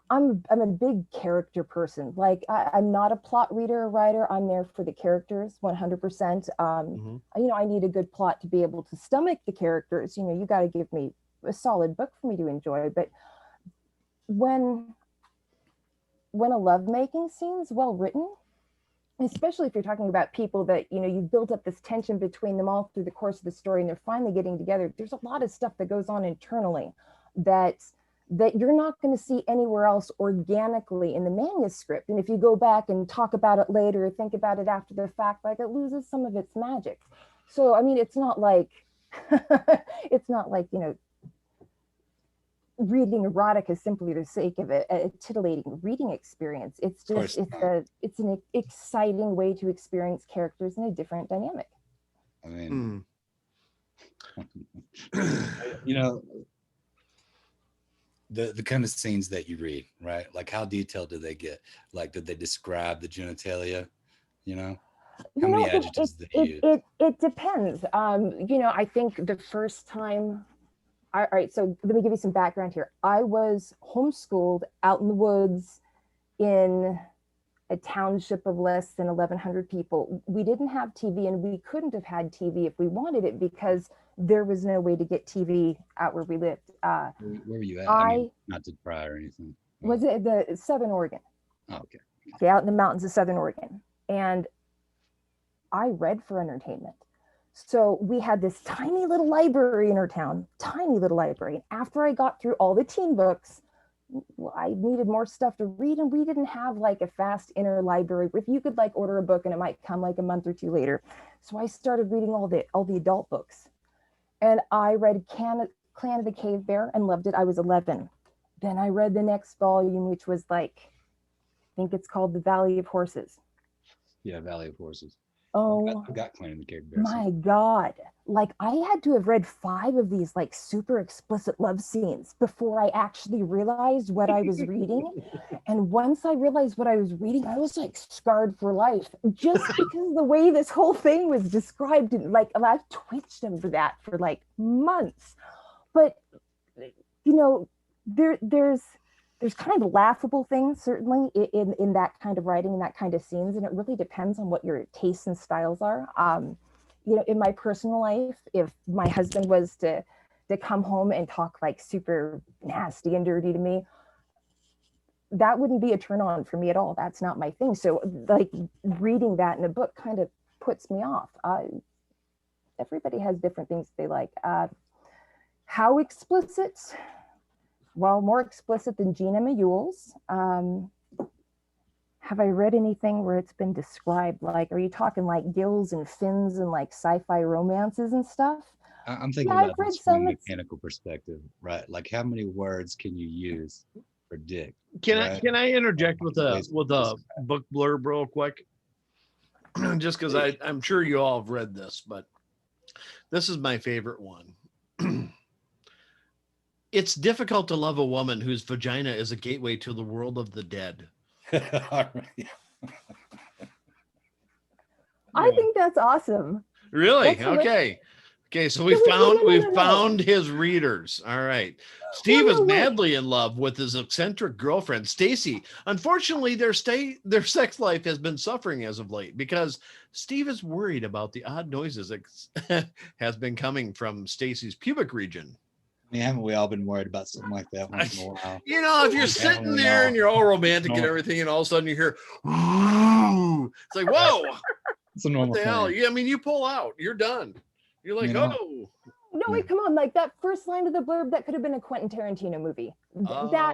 Speaker 3: I'm a big character person. Like I'm not a plot reader or writer. I'm there for the characters 100%. I need a good plot to be able to stomach the characters. You got to give me a solid book for me to enjoy. But when a lovemaking scene's well written, especially if you're talking about people that, you've built up this tension between them all through the course of the story and they're finally getting together, there's a lot of stuff that goes on internally that you're not going to see anywhere else organically in the manuscript. And if you go back and talk about it later or think about it after the fact, like it loses some of its magic. So, I mean, it's not like, reading erotica simply for the sake of a titillating reading experience. It's just it's an exciting way to experience characters in a different dynamic.
Speaker 5: I mean, the kind of scenes that you read, right? Like how detailed do they get? Like, did they describe the genitalia? How many adjectives did they use?
Speaker 3: It depends. I think the first time. All right, so let me give you some background here. I was homeschooled out in the woods in a township of less than 1,100 people. We didn't have TV, and we couldn't have had TV if we wanted it because there was no way to get TV out where we lived.
Speaker 4: Where were you at? I mean, not to pry or anything.
Speaker 3: Was it the Southern Oregon?
Speaker 4: Oh, okay.
Speaker 3: Okay, out in the mountains of Southern Oregon. And I read for entertainment. So we had this tiny little library in our town, tiny little library. And after I got through all the teen books, I needed more stuff to read, and we didn't have like a fast interlibrary. If you could like order a book and it might come like a month or two later. So I started reading all the adult books, and I read Clan of the Cave Bear and loved it. I was 11. Then I read the next volume, which was like, I think it's called The Valley of Horses.
Speaker 4: Yeah, Valley of Horses.
Speaker 3: Oh,
Speaker 4: I got Clan of the Cave Bear.
Speaker 3: My God. Like I had to have read 5 of these like super explicit love scenes before I actually realized what I was reading. And once I realized what I was reading, I was like scarred for life just because of the way this whole thing was described. And like I've twitched him for that for like months. But there's kind of laughable things certainly in that kind of writing and that kind of scenes, and it really depends on what your tastes and styles are. In my personal life, if my husband was to come home and talk like super nasty and dirty to me, that wouldn't be a turn on for me at all. That's not my thing. So like reading that in a book kind of puts me off. Everybody has different things they like. How explicit? Well, more explicit than Gina Mayul's. Have I read anything where it's been described? Like, are you talking like gills and fins and like sci-fi romances and stuff?
Speaker 4: I'm thinking about this from a mechanical perspective, right? Like, how many words can you use for dick?
Speaker 1: Can I interject with a book blurb real quick? Just because I'm sure you all have read this, but this is my favorite one. It's difficult to love a woman whose vagina is a gateway to the world of the dead.
Speaker 5: All right.
Speaker 3: I think that's awesome.
Speaker 1: Really?
Speaker 3: That's
Speaker 1: Okay. Okay, so we
Speaker 3: No.
Speaker 1: found his readers. All right. Steve is madly in love with his eccentric girlfriend, Stacy. Unfortunately, their sex life has been suffering as of late because Steve is worried about the odd noises that has been coming from Stacy's pubic region.
Speaker 4: I mean, haven't we all been worried about something like that once in a while?
Speaker 1: You know, if you're sitting there and you're all romantic and everything, and all of a sudden you hear, it's like, whoa,
Speaker 4: It's a normal
Speaker 1: what the hell?
Speaker 4: thing.
Speaker 1: Yeah, I mean, you pull out, you're done. You're like,
Speaker 4: You know?
Speaker 1: oh.
Speaker 3: No, wait, come on! Like that first line of the blurb, that could have been a Quentin Tarantino movie. That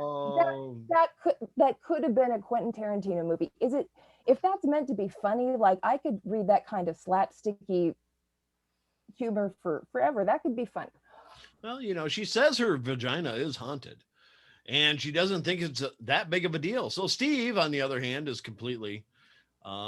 Speaker 3: could have been a Quentin Tarantino movie. Is it? If that's meant to be funny, like I could read that kind of slapsticky humor for forever. That could be fun.
Speaker 1: Well, you know, she says her vagina is haunted, and she doesn't think it's that big of a deal. So Steve, on the other hand, is completely,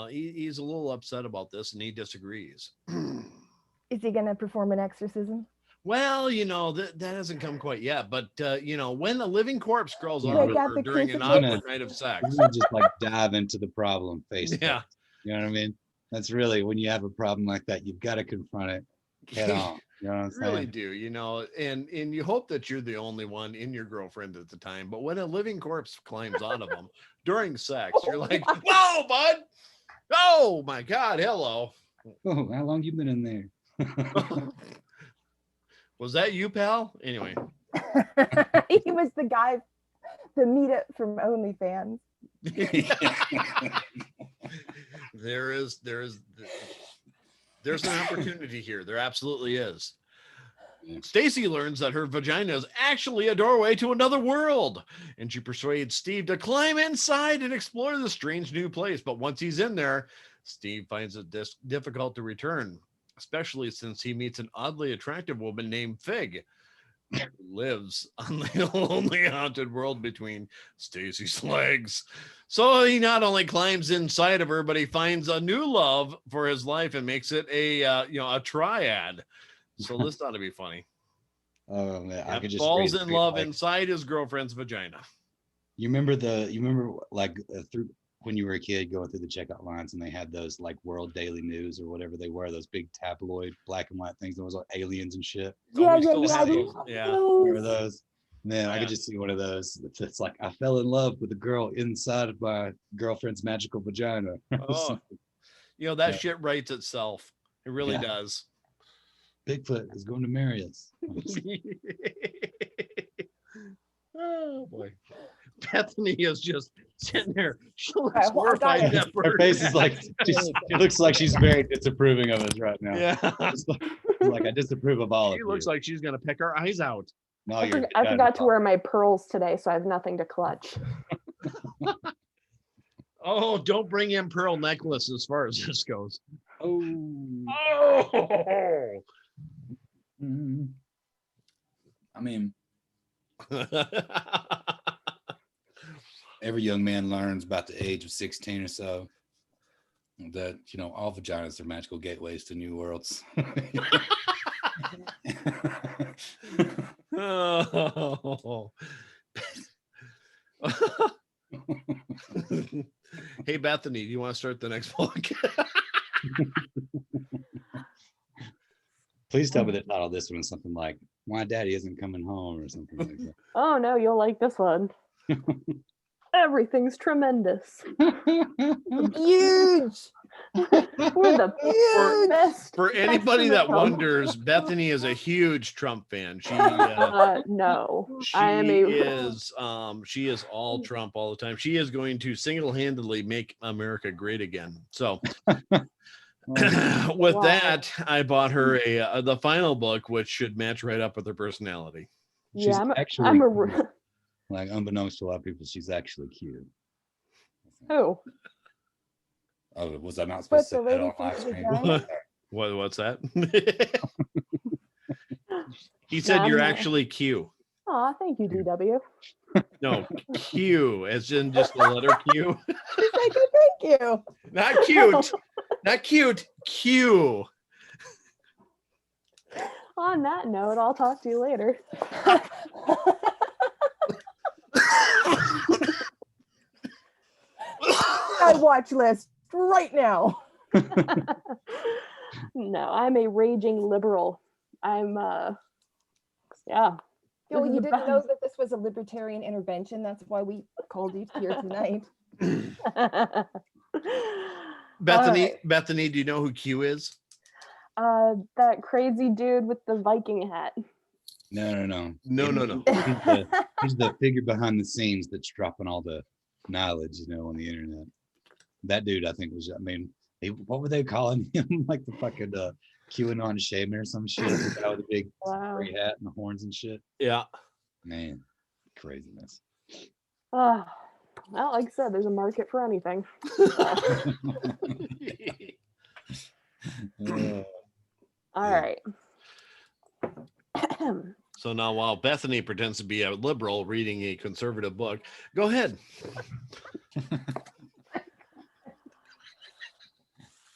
Speaker 1: he's a little upset about this, and he disagrees.
Speaker 3: Is he going to perform an exorcism?
Speaker 1: Well, you know, that hasn't come quite yet, but you know, when a living corpse crawls
Speaker 4: Yeah,
Speaker 1: over
Speaker 3: got
Speaker 1: her
Speaker 3: the
Speaker 1: during an
Speaker 3: crucifix.
Speaker 1: awkward night of sex.
Speaker 4: We're gonna just like dive into the problem face.
Speaker 1: Yeah.
Speaker 4: You know what I mean? That's really, when you have a problem like that, you've got to confront it head on. You know what I'm saying?
Speaker 1: Really do, you know, and you hope that you're the only one in your girlfriend at the time, but when a living corpse climbs out of them during sex, you're like, whoa, bud. Oh my God, hello.
Speaker 4: Oh, how long you been in there?
Speaker 1: Was that you, pal? Anyway.
Speaker 3: He was the guy, the meetup from OnlyFans.
Speaker 1: There's an opportunity here. There absolutely is. Stacy learns that her vagina is actually a doorway to another world, and she persuades Steve to climb inside and explore the strange new place. But once he's in there, Steve finds it difficult to return, especially since he meets an oddly attractive woman named Fig, who lives on the lonely haunted world between Stacy's legs. So he not only climbs inside of her, but he finds a new love for his life and makes it a triad. So this ought to be funny.
Speaker 4: Oh man, I could just
Speaker 1: falls
Speaker 4: read
Speaker 1: in
Speaker 4: it,
Speaker 1: love
Speaker 4: like,
Speaker 1: inside his girlfriend's vagina.
Speaker 4: You remember like through when you were a kid going through the checkout lines and they had those like World Daily News or whatever they were, those big tabloid black and white things that was like aliens and shit.
Speaker 3: Yeah.
Speaker 4: Remember those? Man, I
Speaker 1: Yeah.
Speaker 4: could just see one of those. It's like I fell in love with a girl inside of my girlfriend's magical vagina.
Speaker 1: Oh, you know, that
Speaker 4: Yeah.
Speaker 1: shit writes itself. It really
Speaker 4: Yeah.
Speaker 1: does.
Speaker 4: Bigfoot is going to marry us.
Speaker 1: Oh boy. Bethany is just sitting there. She looks
Speaker 3: Well, I got
Speaker 1: horrified.
Speaker 3: it.
Speaker 1: at
Speaker 4: Her face is like it looks like she's very disapproving of us right now.
Speaker 1: Yeah.
Speaker 4: It's like I disapprove of all
Speaker 1: She
Speaker 4: of
Speaker 1: looks
Speaker 4: you.
Speaker 1: like she's gonna pick her eyes out.
Speaker 4: No,
Speaker 2: I
Speaker 4: you're
Speaker 2: forgot to wear my pearls today, so I have nothing to clutch.
Speaker 1: Oh, don't bring in pearl necklace as far as this goes.
Speaker 4: Oh.
Speaker 1: Oh.
Speaker 5: I mean, every young man learns about the age of 16 or so that, you know, all vaginas are magical gateways to new worlds.
Speaker 1: Oh. Hey, Bethany, do you want to start the next book?
Speaker 4: Please tell me the title of this one is something like "Why Daddy Isn't Coming Home" or something like that.
Speaker 2: Oh no, you'll like this one. Everything's tremendous.
Speaker 3: Huge.
Speaker 2: We're the best.
Speaker 1: For anybody
Speaker 2: best
Speaker 1: that
Speaker 2: in the world.
Speaker 1: wonders, Bethany is a huge Trump fan. She
Speaker 2: No,
Speaker 1: she
Speaker 2: I am
Speaker 1: she is all Trump all the time. She is going to single-handedly make America great again. So with
Speaker 2: Wow.
Speaker 1: that, I bought her the final book, which should match right up with her personality.
Speaker 4: She's
Speaker 2: Yeah,
Speaker 4: actually
Speaker 2: I'm
Speaker 4: cute. Like unbeknownst to a lot of people, she's actually cute.
Speaker 2: Who?
Speaker 5: Oh, was I not
Speaker 3: But
Speaker 5: supposed to
Speaker 3: the
Speaker 5: say that
Speaker 3: lady
Speaker 5: on live
Speaker 3: from
Speaker 5: stream?
Speaker 3: vagina?
Speaker 1: What's that? He said
Speaker 2: No,
Speaker 1: you're
Speaker 2: I'm not.
Speaker 1: actually Q.
Speaker 2: Aw, thank you, DW.
Speaker 1: No, Q, as in just the letter Q.
Speaker 3: Thank you, thank you.
Speaker 1: Not cute. Not cute. Q.
Speaker 2: On that note, I'll talk to you later.
Speaker 3: watch list right now.
Speaker 2: No, I'm a raging liberal. I'm yeah.
Speaker 3: No,
Speaker 2: This is
Speaker 3: you
Speaker 2: the
Speaker 3: didn't know
Speaker 2: best.
Speaker 3: that this was a libertarian intervention. That's why we called you here tonight.
Speaker 1: Bethany,
Speaker 2: right.
Speaker 1: Bethany, do you know who Q is?
Speaker 2: That crazy dude with the Viking hat.
Speaker 4: No.
Speaker 1: No.
Speaker 4: He's the figure behind the scenes that's dropping all the knowledge, on the internet. That dude, I think, was. I mean, what were they calling him? Like the fucking QAnon shaman or some shit. The guy with the big gray hat and the horns and shit.
Speaker 1: Yeah.
Speaker 4: Man, craziness.
Speaker 2: Well, like I said, there's a market for anything. All right.
Speaker 1: So now, while Bethany pretends to be a liberal reading a conservative book, go ahead.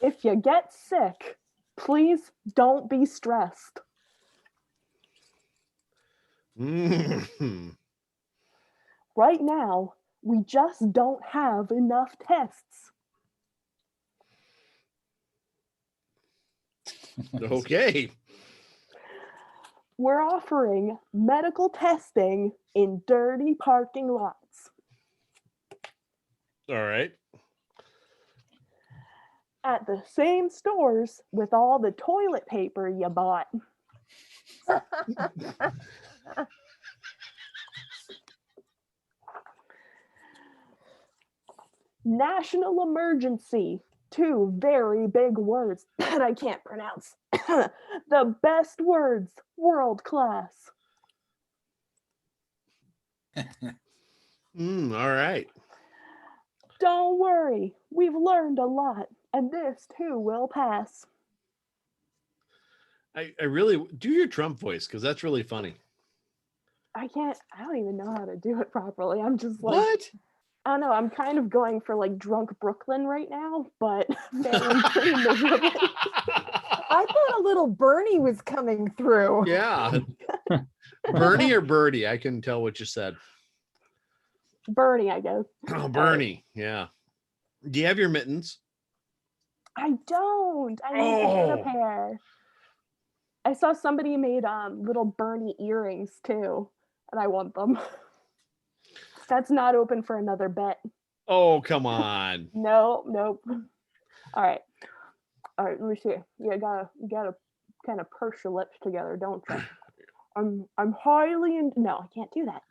Speaker 2: If you get sick, please don't be stressed.
Speaker 1: Mhm.
Speaker 2: Right now, we just don't have enough tests.
Speaker 1: Okay.
Speaker 2: We're offering medical testing in dirty parking lots.
Speaker 1: All right.
Speaker 2: At the same stores with all the toilet paper you bought. National emergency. 2 very big words that I can't pronounce. The best words, world class.
Speaker 1: All right.
Speaker 2: Don't worry, we've learned a lot, and this too will pass.
Speaker 1: I really do your Trump voice because that's really funny.
Speaker 2: I don't even know how to do it properly. I'm just like,
Speaker 1: What?
Speaker 2: I don't know, I'm kind of going for like drunk Brooklyn right now, but failing pretty miserably.
Speaker 3: I thought a little Bernie was coming through.
Speaker 1: Yeah. Bernie or Birdie? I couldn't tell what you said.
Speaker 2: Bernie, I guess.
Speaker 1: Oh, Bernie. Yeah. Do you have your mittens?
Speaker 2: I don't. I need to get a pair. I saw somebody made little Bernie earrings too, and I want them. That's not open for another bet.
Speaker 1: Oh, come on.
Speaker 2: Nope. All right, let me see. You gotta kind of purse your lips together, don't you? I'm highly no, I can't do that.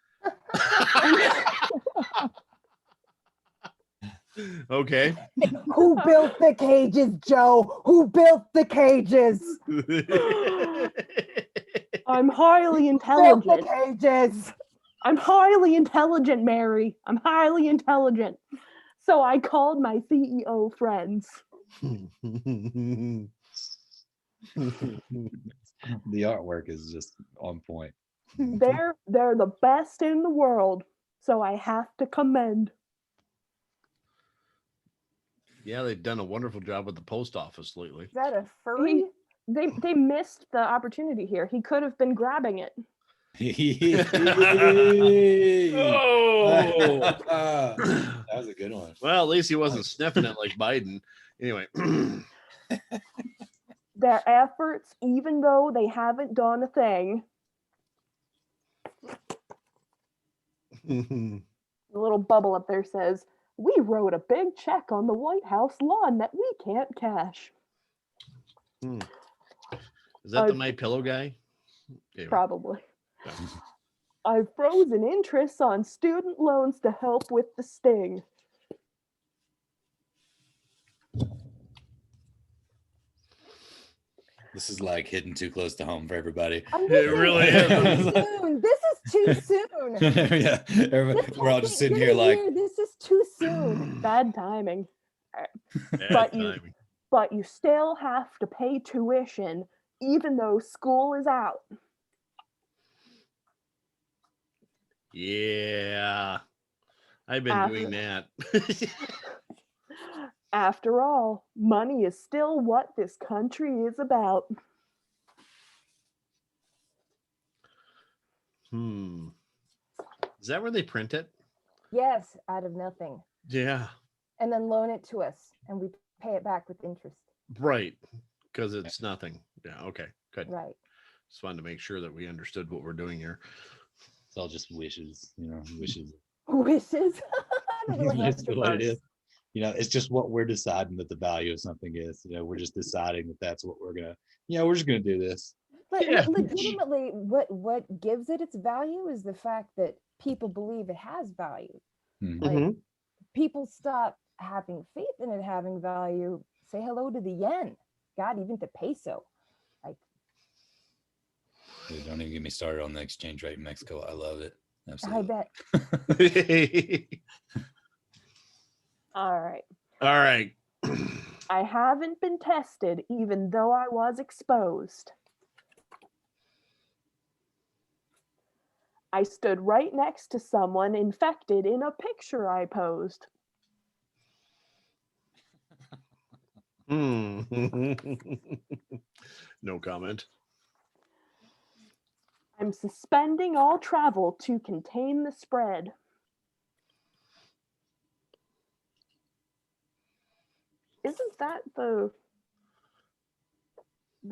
Speaker 1: Okay.
Speaker 3: Who built the cages, Joe? Who built the cages?
Speaker 2: I'm highly
Speaker 3: Built
Speaker 2: intelligent.
Speaker 3: the cages.
Speaker 2: I'm highly intelligent, Mary. I'm highly intelligent. So I called my CEO friends.
Speaker 4: The artwork is just on point.
Speaker 2: They're the best in the world, so I have to commend.
Speaker 1: Yeah, they've done a wonderful job with the post office lately.
Speaker 3: Is that a furry?
Speaker 2: They missed the opportunity here. He could have been grabbing it.
Speaker 1: Oh,
Speaker 5: That was a good one.
Speaker 1: well, at least he wasn't sniffing it like Biden. Anyway.
Speaker 2: Their efforts, even though they haven't done a thing. The little bubble up there says, "We wrote a big check on the White House lawn that we can't cash."
Speaker 1: Is that the My Pillow guy? Anyway.
Speaker 2: Probably.
Speaker 1: Yeah.
Speaker 2: I've frozen interest on student loans to help with the sting.
Speaker 5: This is like hitting too close to home for everybody.
Speaker 1: It really is.
Speaker 3: This is too soon.
Speaker 5: Yeah, we're all just sitting here like,
Speaker 3: this is too soon.
Speaker 2: Bad timing.
Speaker 1: Bad timing.
Speaker 2: But you still have to pay tuition even though school is out.
Speaker 1: Yeah, I've been doing that.
Speaker 2: After all, money is still what this country is about.
Speaker 1: Is that where they print it?
Speaker 3: Yes, out of nothing.
Speaker 1: Yeah.
Speaker 3: and then loan it to us, and we pay it back with interest.
Speaker 1: Right. Because it's nothing. Yeah. Okay. Good.
Speaker 3: Right.
Speaker 1: Just wanted to make sure that we understood what we're doing here.
Speaker 4: It's all just wishes, wishes.
Speaker 3: Wishes. They're like
Speaker 4: That's
Speaker 3: extra
Speaker 4: what it
Speaker 3: bucks.
Speaker 4: is. It's just what we're deciding that the value of something is. We're just deciding that that's what we're gonna. We're just gonna do this.
Speaker 3: But
Speaker 1: Yeah.
Speaker 3: legitimately, what gives it its value is the fact that people believe it has value.
Speaker 4: Mhm.
Speaker 3: Like people stop having faith in it having value. Say hello to the yen, God, even to peso. Like,
Speaker 5: Dude, don't even get me started on the exchange rate in Mexico. I love it.
Speaker 3: I
Speaker 5: Absolutely.
Speaker 3: bet.
Speaker 2: All right.
Speaker 1: All right.
Speaker 2: I haven't been tested, even though I was exposed. I stood right next to someone infected in a picture I posed.
Speaker 1: No comment.
Speaker 2: I'm suspending all travel to contain the spread. Isn't that the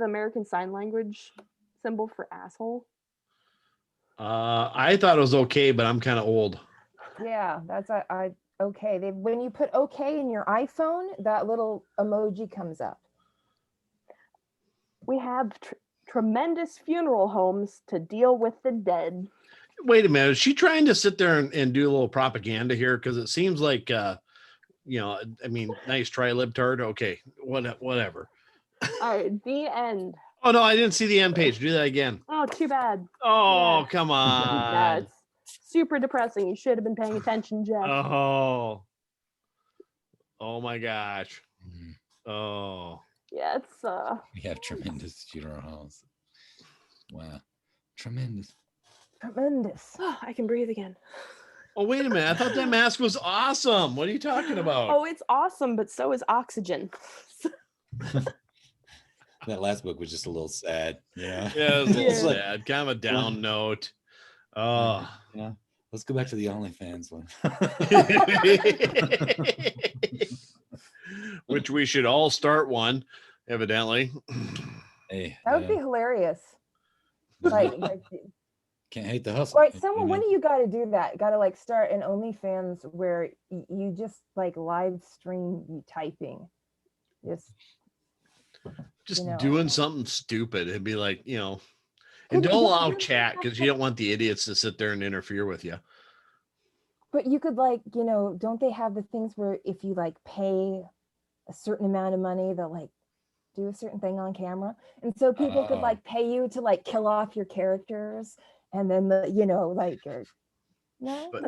Speaker 2: American Sign Language symbol for asshole?
Speaker 1: I thought it was okay, but I'm kind of old.
Speaker 3: Yeah, that's okay. When you put okay in your iPhone, that little emoji comes up.
Speaker 2: We have tremendous funeral homes to deal with the dead.
Speaker 1: Wait a minute. Is she trying to sit there and do a little propaganda here? Because it seems like, I mean, nice try, libtard. Okay, whatever.
Speaker 2: All right, the end.
Speaker 1: Oh, no, I didn't see the end page. Do that again.
Speaker 2: Oh, too bad.
Speaker 1: Oh,
Speaker 2: Yeah.
Speaker 1: come
Speaker 2: Yeah,
Speaker 1: on.
Speaker 2: it's super depressing. You should have been paying attention, Jeff.
Speaker 1: Oh my gosh.
Speaker 5: Mhm.
Speaker 2: Yeah, it's
Speaker 5: We have tremendous funeral homes. Wow. Tremendous.
Speaker 3: Tremendous.
Speaker 2: I can breathe again.
Speaker 1: Oh, wait a minute. I thought that mask was awesome. What are you talking about?
Speaker 2: Oh, it's awesome, but so is oxygen.
Speaker 5: That last book was just a little sad.
Speaker 1: Yeah, it was a little
Speaker 5: It's
Speaker 1: sad. Kind of a down note. Oh.
Speaker 5: Yeah. Let's go back to the OnlyFans one.
Speaker 1: Which we should all start one, evidently.
Speaker 5: Hey,
Speaker 3: That would be hilarious. Like
Speaker 5: can't hate the hustle.
Speaker 3: Right, someone, when do you got to do that? Got to like start an OnlyFans where you just like live stream you typing,
Speaker 1: Just
Speaker 3: you know.
Speaker 1: doing something stupid. It'd be like, and
Speaker 3: Could-
Speaker 1: don't
Speaker 3: yeah,
Speaker 1: allow
Speaker 3: you
Speaker 1: chat because you don't want the idiots to sit there and interfere with you.
Speaker 3: But you could like, don't they have the things where if you like pay a certain amount of money, they'll like do a certain thing on camera, and so people could like pay you to like kill off your characters, and then
Speaker 1: But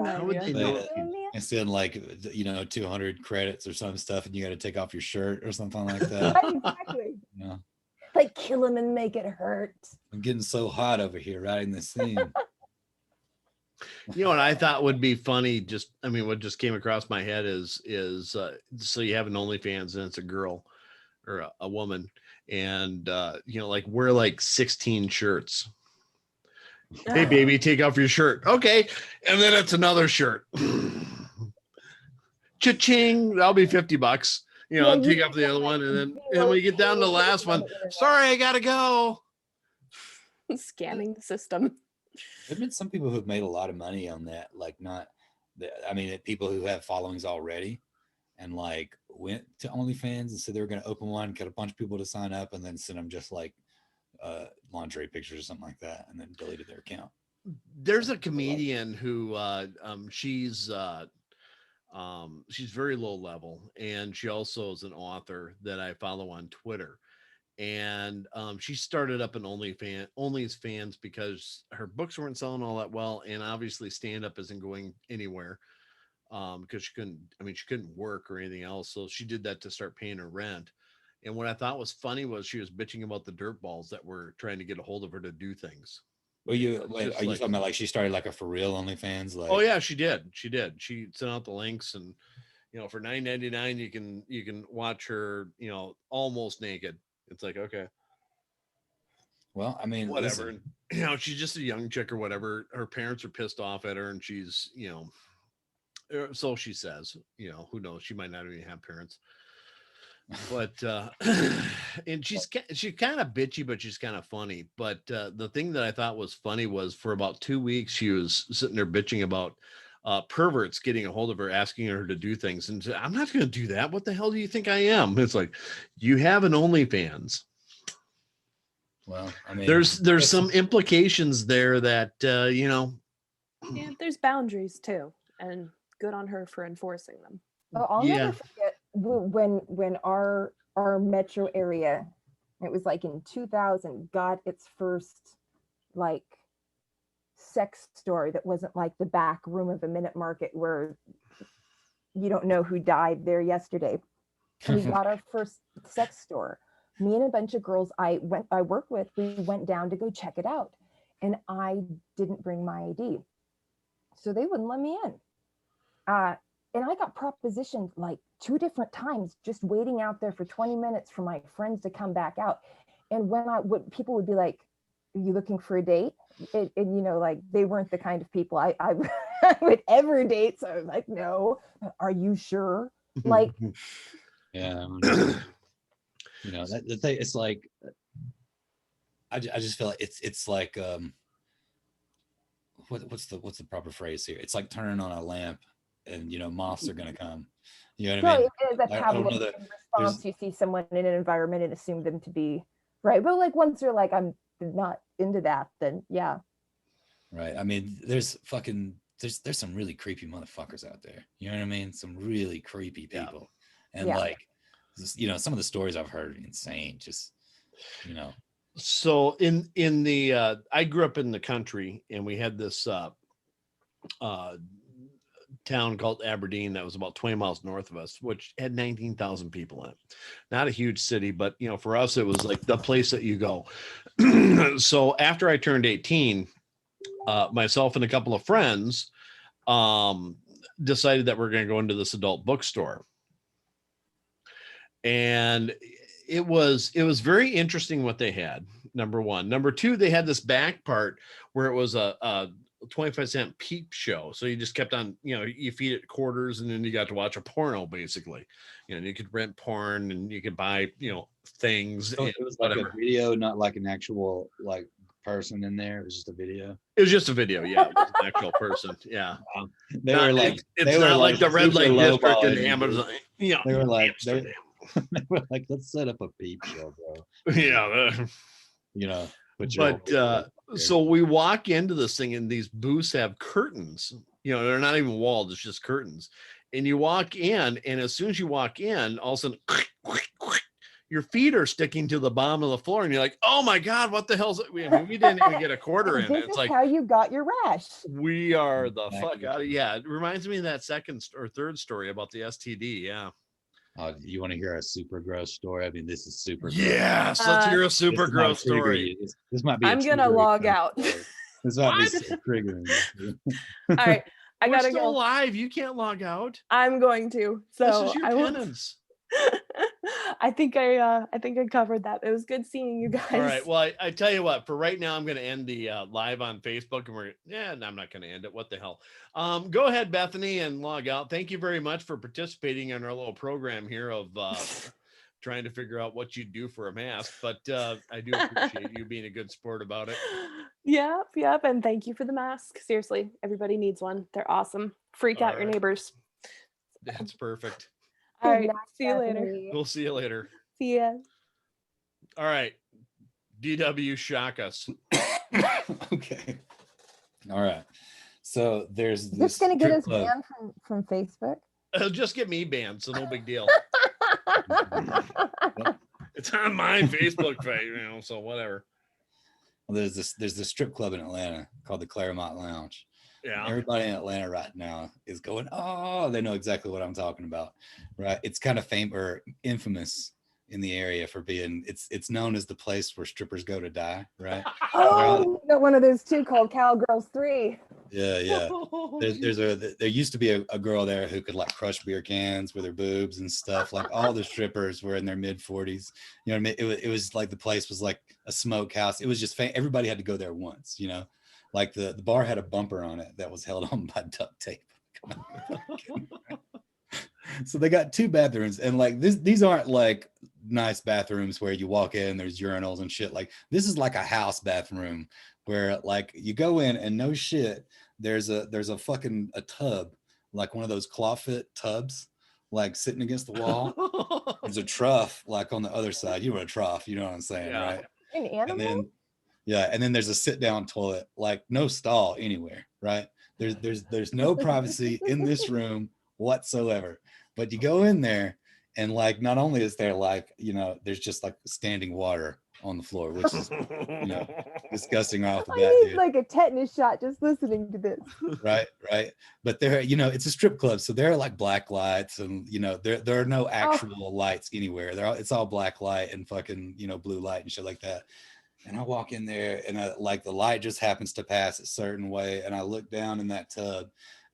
Speaker 1: how would they know?
Speaker 5: Instead, like 200 credits or some stuff, and you got to take off your shirt or something like that.
Speaker 3: Exactly. Like kill him and make it hurt.
Speaker 5: I'm getting so hot over here writing this scene.
Speaker 1: What I thought would be funny, what just came across my head is so you have an OnlyFans and it's a girl or a woman, and like wear like 16 shirts. Hey baby, take off your shirt. Okay. And then it's another shirt. Cha-ching, that'll be $50. Take off the other one, and then when you get down to the last one, sorry, I gotta go.
Speaker 2: Scanning the system.
Speaker 5: There've been some people who've made a lot of money on that, people who have followings already and like went to OnlyFans and said they were going to open one, get a bunch of people to sign up, and then send them just like lingerie pictures or something like that, and then deleted their account.
Speaker 1: There's a comedian who she's very low level, and she also is an author that I follow on Twitter. And she started up an OnlyFans because her books weren't selling all that well, and obviously stand-up isn't going anywhere because she couldn't work or anything else. So she did that to start paying her rent. And what I thought was funny was she was bitching about the dirtballs that were trying to get a hold of her to do things.
Speaker 5: Well, are you talking about like she started like a for real OnlyFans? Like,
Speaker 1: oh yeah, she did. She sent out the links, and for $9.99 you can watch her almost naked. It's like, okay,
Speaker 5: well, I mean,
Speaker 1: whatever. Listen. She's just a young chick or whatever. Her parents are pissed off at her, and she's So she says, who knows? She might not even have parents. But and she's kind of bitchy, but she's kind of funny. But the thing that I thought was funny was for about 2 weeks she was sitting there bitching about perverts getting a hold of her, asking her to do things, and said, I'm not going to do that. What the hell do you think I am? It's like, you have an OnlyFans.
Speaker 5: Well, I mean,
Speaker 1: there's some implications there that
Speaker 2: Yeah, there's boundaries too, and good on her for enforcing them.
Speaker 3: Oh, I'll
Speaker 1: Yeah.
Speaker 3: never forget when our metro area, it was like in 2000, got its first like sex store that wasn't like the back room of a minute market where you don't know who died there yesterday. We got our first sex store. Me and a bunch of girls I worked with, we went down to go check it out, and I didn't bring my ID, so they wouldn't let me in. And I got propositioned like 2 different times, just waiting out there for 20 minutes for my friends to come back out. And when people would be like, "Are you looking for a date?" And like they weren't the kind of people I would ever date. So I was like, "No, are you sure?" Like,
Speaker 4: Yeah. The thing, it's like, I just feel like it's like, what's the proper phrase here? It's like turning on a lamp and moths are gonna come. You know what I mean?
Speaker 3: It is a Pavlovian response. You see someone in an environment and assume them to be right, but like once you're like, I'm not into that, then yeah.
Speaker 5: Right. I mean, there's some really creepy motherfuckers out there. You know what I mean? Some really creepy people, and like, some of the stories I've heard are insane. Just,
Speaker 1: So in the I grew up in the country, and we had this town called Aberdeen that was about 20 miles north of us, which had 19,000 people in it. Not a huge city, but for us it was like the place that you go. So after I turned 18, myself and a couple of friends decided that we're going to go into this adult bookstore. And it was very interesting what they had. Number one. Number two, they had this back part where it was a 25-cent peep show. So you just kept on, you feed it quarters, and then you got to watch a porno basically. You could rent porn, and you could buy, things.
Speaker 4: So it was like a video, not like an actual like person in there. It was just a video.
Speaker 1: It was just a video. Yeah. It was an actual person. Yeah.
Speaker 4: They were like,
Speaker 1: it's not like the red light district in Amazon.
Speaker 4: They were like, they were like, let's set up a peep show, bro.
Speaker 1: Yeah. But so we walk into this thing, and these booths have curtains. They're not even walled; it's just curtains. And you walk in, and as soon as you walk in, all of a sudden, your feet are sticking to the bottom of the floor, and you're like, "Oh my god, what the hell's it?" We didn't even get a quarter in.
Speaker 3: This
Speaker 1: It's
Speaker 3: is
Speaker 1: like,
Speaker 3: how you got your rash.
Speaker 1: we are the fuck out of. Yeah, it reminds me of that second or third story about the STD. Yeah.
Speaker 4: You want to hear a super gross story? I mean, this is super gross.
Speaker 1: Yes, let's hear a super gross story.
Speaker 4: This might be.
Speaker 2: I'm gonna log out.
Speaker 4: This might be super triggering.
Speaker 2: All right, I
Speaker 1: We're
Speaker 2: gotta
Speaker 1: still
Speaker 2: go
Speaker 1: live. You can't log out.
Speaker 2: I'm going to. So
Speaker 1: This is your
Speaker 2: I will.
Speaker 1: penance.
Speaker 2: I think I covered that. It was good seeing you guys.
Speaker 1: All right. Well, I tell you what. For right now, I'm going to end the live on Facebook, and I'm not going to end it. What the hell? Go ahead, Bethany, and log out. Thank you very much for participating in our little program here of trying to figure out what you do for a mask. But I do appreciate you being a good sport about it.
Speaker 2: Yep. And thank you for the mask. Seriously, everybody needs one. They're awesome. Freak out your neighbors.
Speaker 1: That's perfect.
Speaker 2: All right. See you later.
Speaker 1: We'll see you later.
Speaker 2: See ya.
Speaker 1: All right. DW, shock us.
Speaker 5: Okay. All right. So there's
Speaker 3: Is this going to get us
Speaker 5: club.
Speaker 3: banned from Facebook?
Speaker 1: It'll just get me banned, so no big deal. It's on my Facebook page, so whatever.
Speaker 5: Well, there's this strip club in Atlanta called the Claremont Lounge.
Speaker 1: Yeah.
Speaker 5: Everybody in Atlanta right now is going, oh, they know exactly what I'm talking about, right? It's kind of infamous in the area for being, it's known as the place where strippers go to die, right?
Speaker 3: Oh, we got one of those too called Cowgirls 3.
Speaker 5: Yeah. There used to be a girl there who could like crush beer cans with her boobs and stuff. Like all the strippers were in their mid 40s. You know what I mean? It was like the place was like a smokehouse. It was just everybody had to go there once, Like the bar had a bumper on it that was held on by duct tape. So they got 2 bathrooms, and like these aren't like nice bathrooms where you walk in, there's urinals and shit. Like this is like a house bathroom where like you go in and no shit, there's a fucking a tub, like one of those clawfoot tubs, like sitting against the wall. There's a trough like on the other side. You know what a trough, you know what I'm saying,
Speaker 1: Yeah.
Speaker 5: right?
Speaker 3: An animal?
Speaker 5: And then and then there's a sit down toilet, like no stall anywhere, right? There's no privacy in this room whatsoever. But you go in there and like not only is there like, you know, there's just like standing water on the floor, which is, you know, disgusting off the bat,
Speaker 3: I need
Speaker 5: dude.
Speaker 3: like a tetanus shot just listening to this.
Speaker 5: Right. But there, you know, it's a strip club, so there are like black lights, and you know, there are no actual lights anywhere. It's all black light and fucking, you know, blue light and shit like that. And I walk in there and like the light just happens to pass a certain way, and I look down in that tub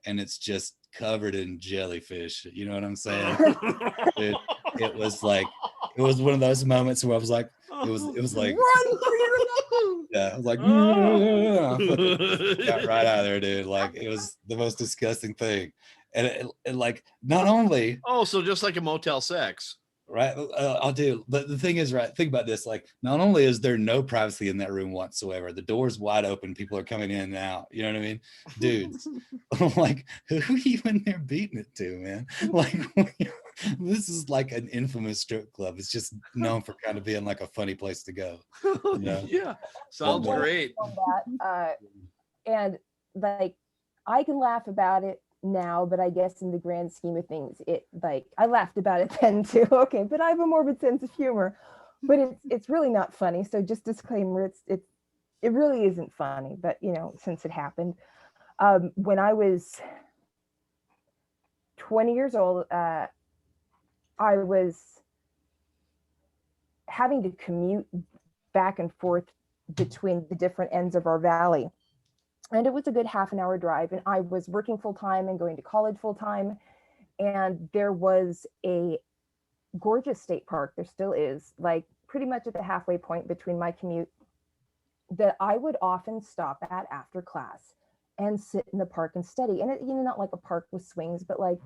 Speaker 5: and it's just covered in jellyfish. You know what I'm saying? Dude, it was one of those moments where I was like, it was like,
Speaker 3: Run for your life!
Speaker 5: yeah, I was like, got right out of there, dude. Like it was the most disgusting thing. And it like not only
Speaker 1: So just like a Motel 6.
Speaker 5: right, I'll do, but the thing is, right, think about this, like not only is there no privacy in that room whatsoever, the door's wide open, people are coming in and out, you know what I mean, dudes. I'm like, who are you in there beating it to, man? Like this is like an infamous strip club. It's just known for kind of being like a funny place to go, you know?
Speaker 1: Yeah, sounds great.
Speaker 3: On that, and like I can laugh about it now, but I guess in the grand scheme of things, it like I laughed about it then too. Okay, but I have a morbid sense of humor, but it's really not funny. So just disclaimer, it really isn't funny. But you know, since it happened, when I was 20 years old, I was having to commute back and forth between the different ends of our valley. And it was a good half an hour drive. And I was working full time and going to college full time. And there was a gorgeous state park, there still is, like pretty much at the halfway point between my commute, that I would often stop at after class and sit in the park and study. And it, you know, not like a park with swings, but like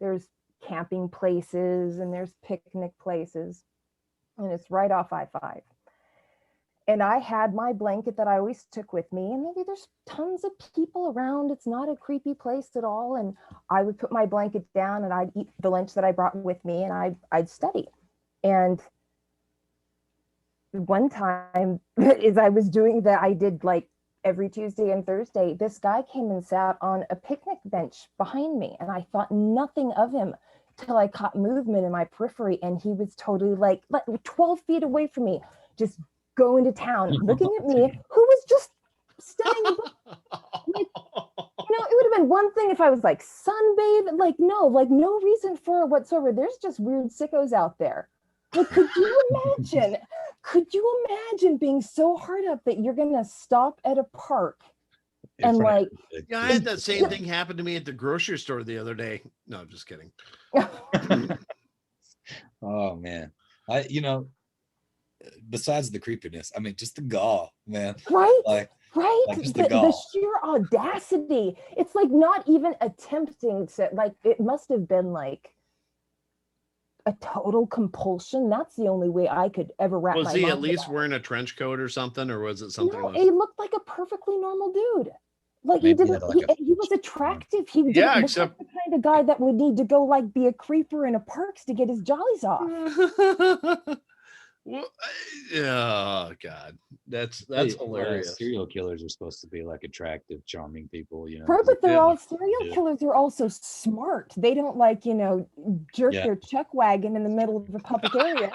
Speaker 3: there's camping places and there's picnic places. And it's right off I-5. And I had my blanket that I always took with me, and maybe there's tons of people around. It's not a creepy place at all. And I would put my blanket down and I'd eat the lunch that I brought with me, and I'd study. And one time as I was doing that, I did like every Tuesday and Thursday, this guy came and sat on a picnic bench behind me, and I thought nothing of him till I caught movement in my periphery. And he was totally like 12 feet away from me, just going to town, looking at me, who was just studying a book. Like, you know, it would have been one thing if I was like sunbathe, like no reason for it whatsoever. There's just weird sickos out there. Like, could you imagine being so hard up that you're gonna stop at a park and like,
Speaker 1: yeah, I had that same thing happen to me at the grocery store the other day. No, I'm just kidding.
Speaker 5: Oh man, you know, besides the creepiness, I mean, just the gall, man.
Speaker 3: Right?
Speaker 5: Like just
Speaker 3: the sheer audacity. It's like not even attempting to, like, it must have been like a total compulsion. That's the only way I could ever wrap my mind.
Speaker 1: Was he at least wearing a trench coat or something, or was it something else?
Speaker 3: He looked like a perfectly normal dude. Like
Speaker 5: Maybe
Speaker 3: he was attractive. He didn't look
Speaker 1: except
Speaker 3: like the kind of guy that would need to go like be a creeper in a parks to get his jollies off.
Speaker 1: Well, oh God, that's hilarious.
Speaker 4: Serial killers are supposed to be like attractive, charming people, you know.
Speaker 3: Right, but they're
Speaker 1: Yeah.
Speaker 3: all serial killers are also smart. They don't like, you know, jerk their chuck wagon in the middle of the public area.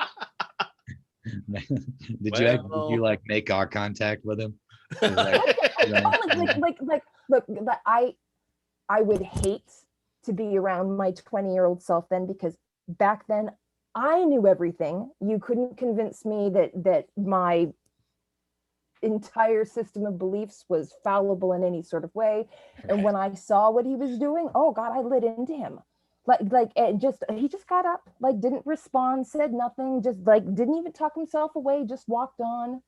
Speaker 4: Did you like make eye contact with him?
Speaker 3: Look, I would hate to be around my 20-year-old self then, because back then I knew everything. You couldn't convince me that my entire system of beliefs was fallible in any sort of way. And when I saw what he was doing, oh God, I lit into him. He just got up, like didn't respond, said nothing, just like didn't even tuck himself away, just walked on.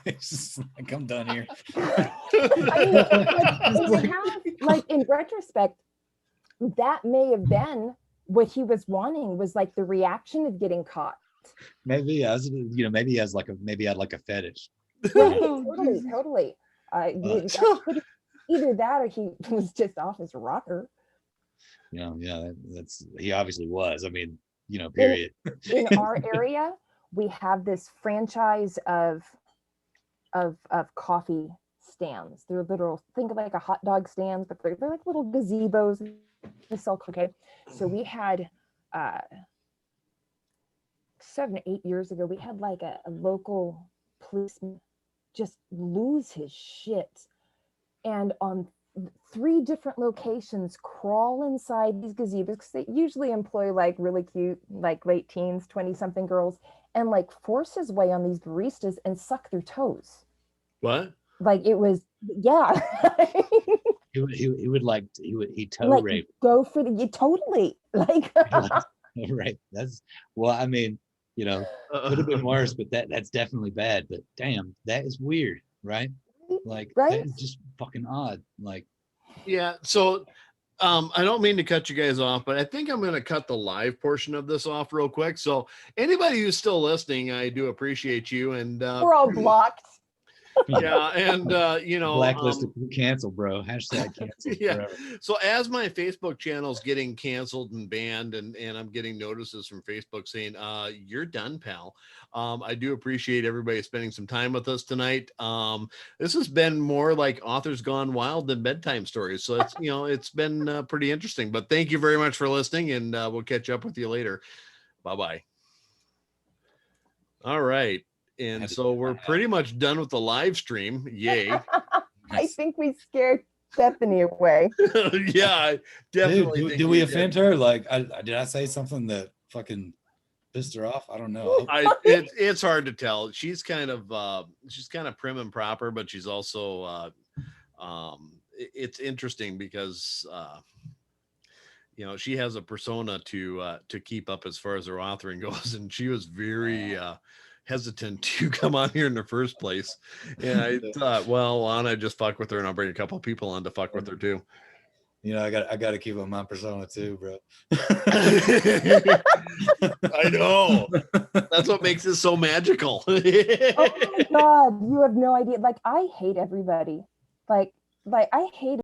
Speaker 5: It's just like, I'm done here.
Speaker 3: I mean, like in retrospect, that may have been what he was wanting, was like the reaction of getting caught.
Speaker 4: Maybe maybe he has like maybe had like a fetish.
Speaker 3: Right,
Speaker 1: Oh,
Speaker 3: totally,
Speaker 1: Jesus.
Speaker 3: totally. Either that or he was just off his rocker.
Speaker 4: That's he obviously was. I mean, period.
Speaker 3: In our area, we have this franchise of coffee stands. They're literal, think of like a hot dog stands, but they're like little gazebos. They sell coffee. So we had 7 or 8 years ago, we had like a local policeman just lose his shit, and on 3 different locations crawl inside these gazebos, because they usually employ like really cute, like late teens, 20-something girls, and like force his way on these baristas and suck their toes.
Speaker 1: What?
Speaker 3: Like it was, yeah.
Speaker 4: He toe
Speaker 3: like
Speaker 4: rape.
Speaker 3: Go for you totally like.
Speaker 4: Right. I mean, could have been worse, but that's definitely bad. But damn, that is weird, right? Like
Speaker 3: right?
Speaker 4: that is just fucking odd. Like,
Speaker 1: yeah. So I don't mean to cut you guys off, but I think I'm going to cut the live portion of this off real quick. So anybody who's still listening, I do appreciate you. And
Speaker 3: we're all blocked.
Speaker 1: yeah, and
Speaker 4: blacklisted, cancel, bro. Hashtag cancel.
Speaker 1: Yeah.
Speaker 4: Forever.
Speaker 1: So as my Facebook channel is getting canceled and banned, and I'm getting notices from Facebook saying, you're done, pal. I do appreciate everybody spending some time with us tonight. This has been more like Authors Gone Wild than bedtime stories. So it's, it's been pretty interesting, but thank you very much for listening, and we'll catch up with you later. Bye-bye. All right. And so we're pretty much done with the live stream. Yay.
Speaker 3: I think we scared Bethany away.
Speaker 1: Yeah, definitely.
Speaker 5: Dude, do we offend her? Like, did I say something that fucking pissed her off? I don't know.
Speaker 1: It's hard to tell. She's kind of prim and proper, but she's also it's interesting because she has a persona to keep up as far as her authoring goes, and she was very hesitant to come on here in the first place. And I thought, well, why don't I just fuck with her, and I'll bring a couple of people on to fuck with her too.
Speaker 5: I got to keep up my persona too, bro.
Speaker 1: I know. That's what makes it so magical.
Speaker 3: Oh my God, you have no idea. Like I hate everybody. Like I hate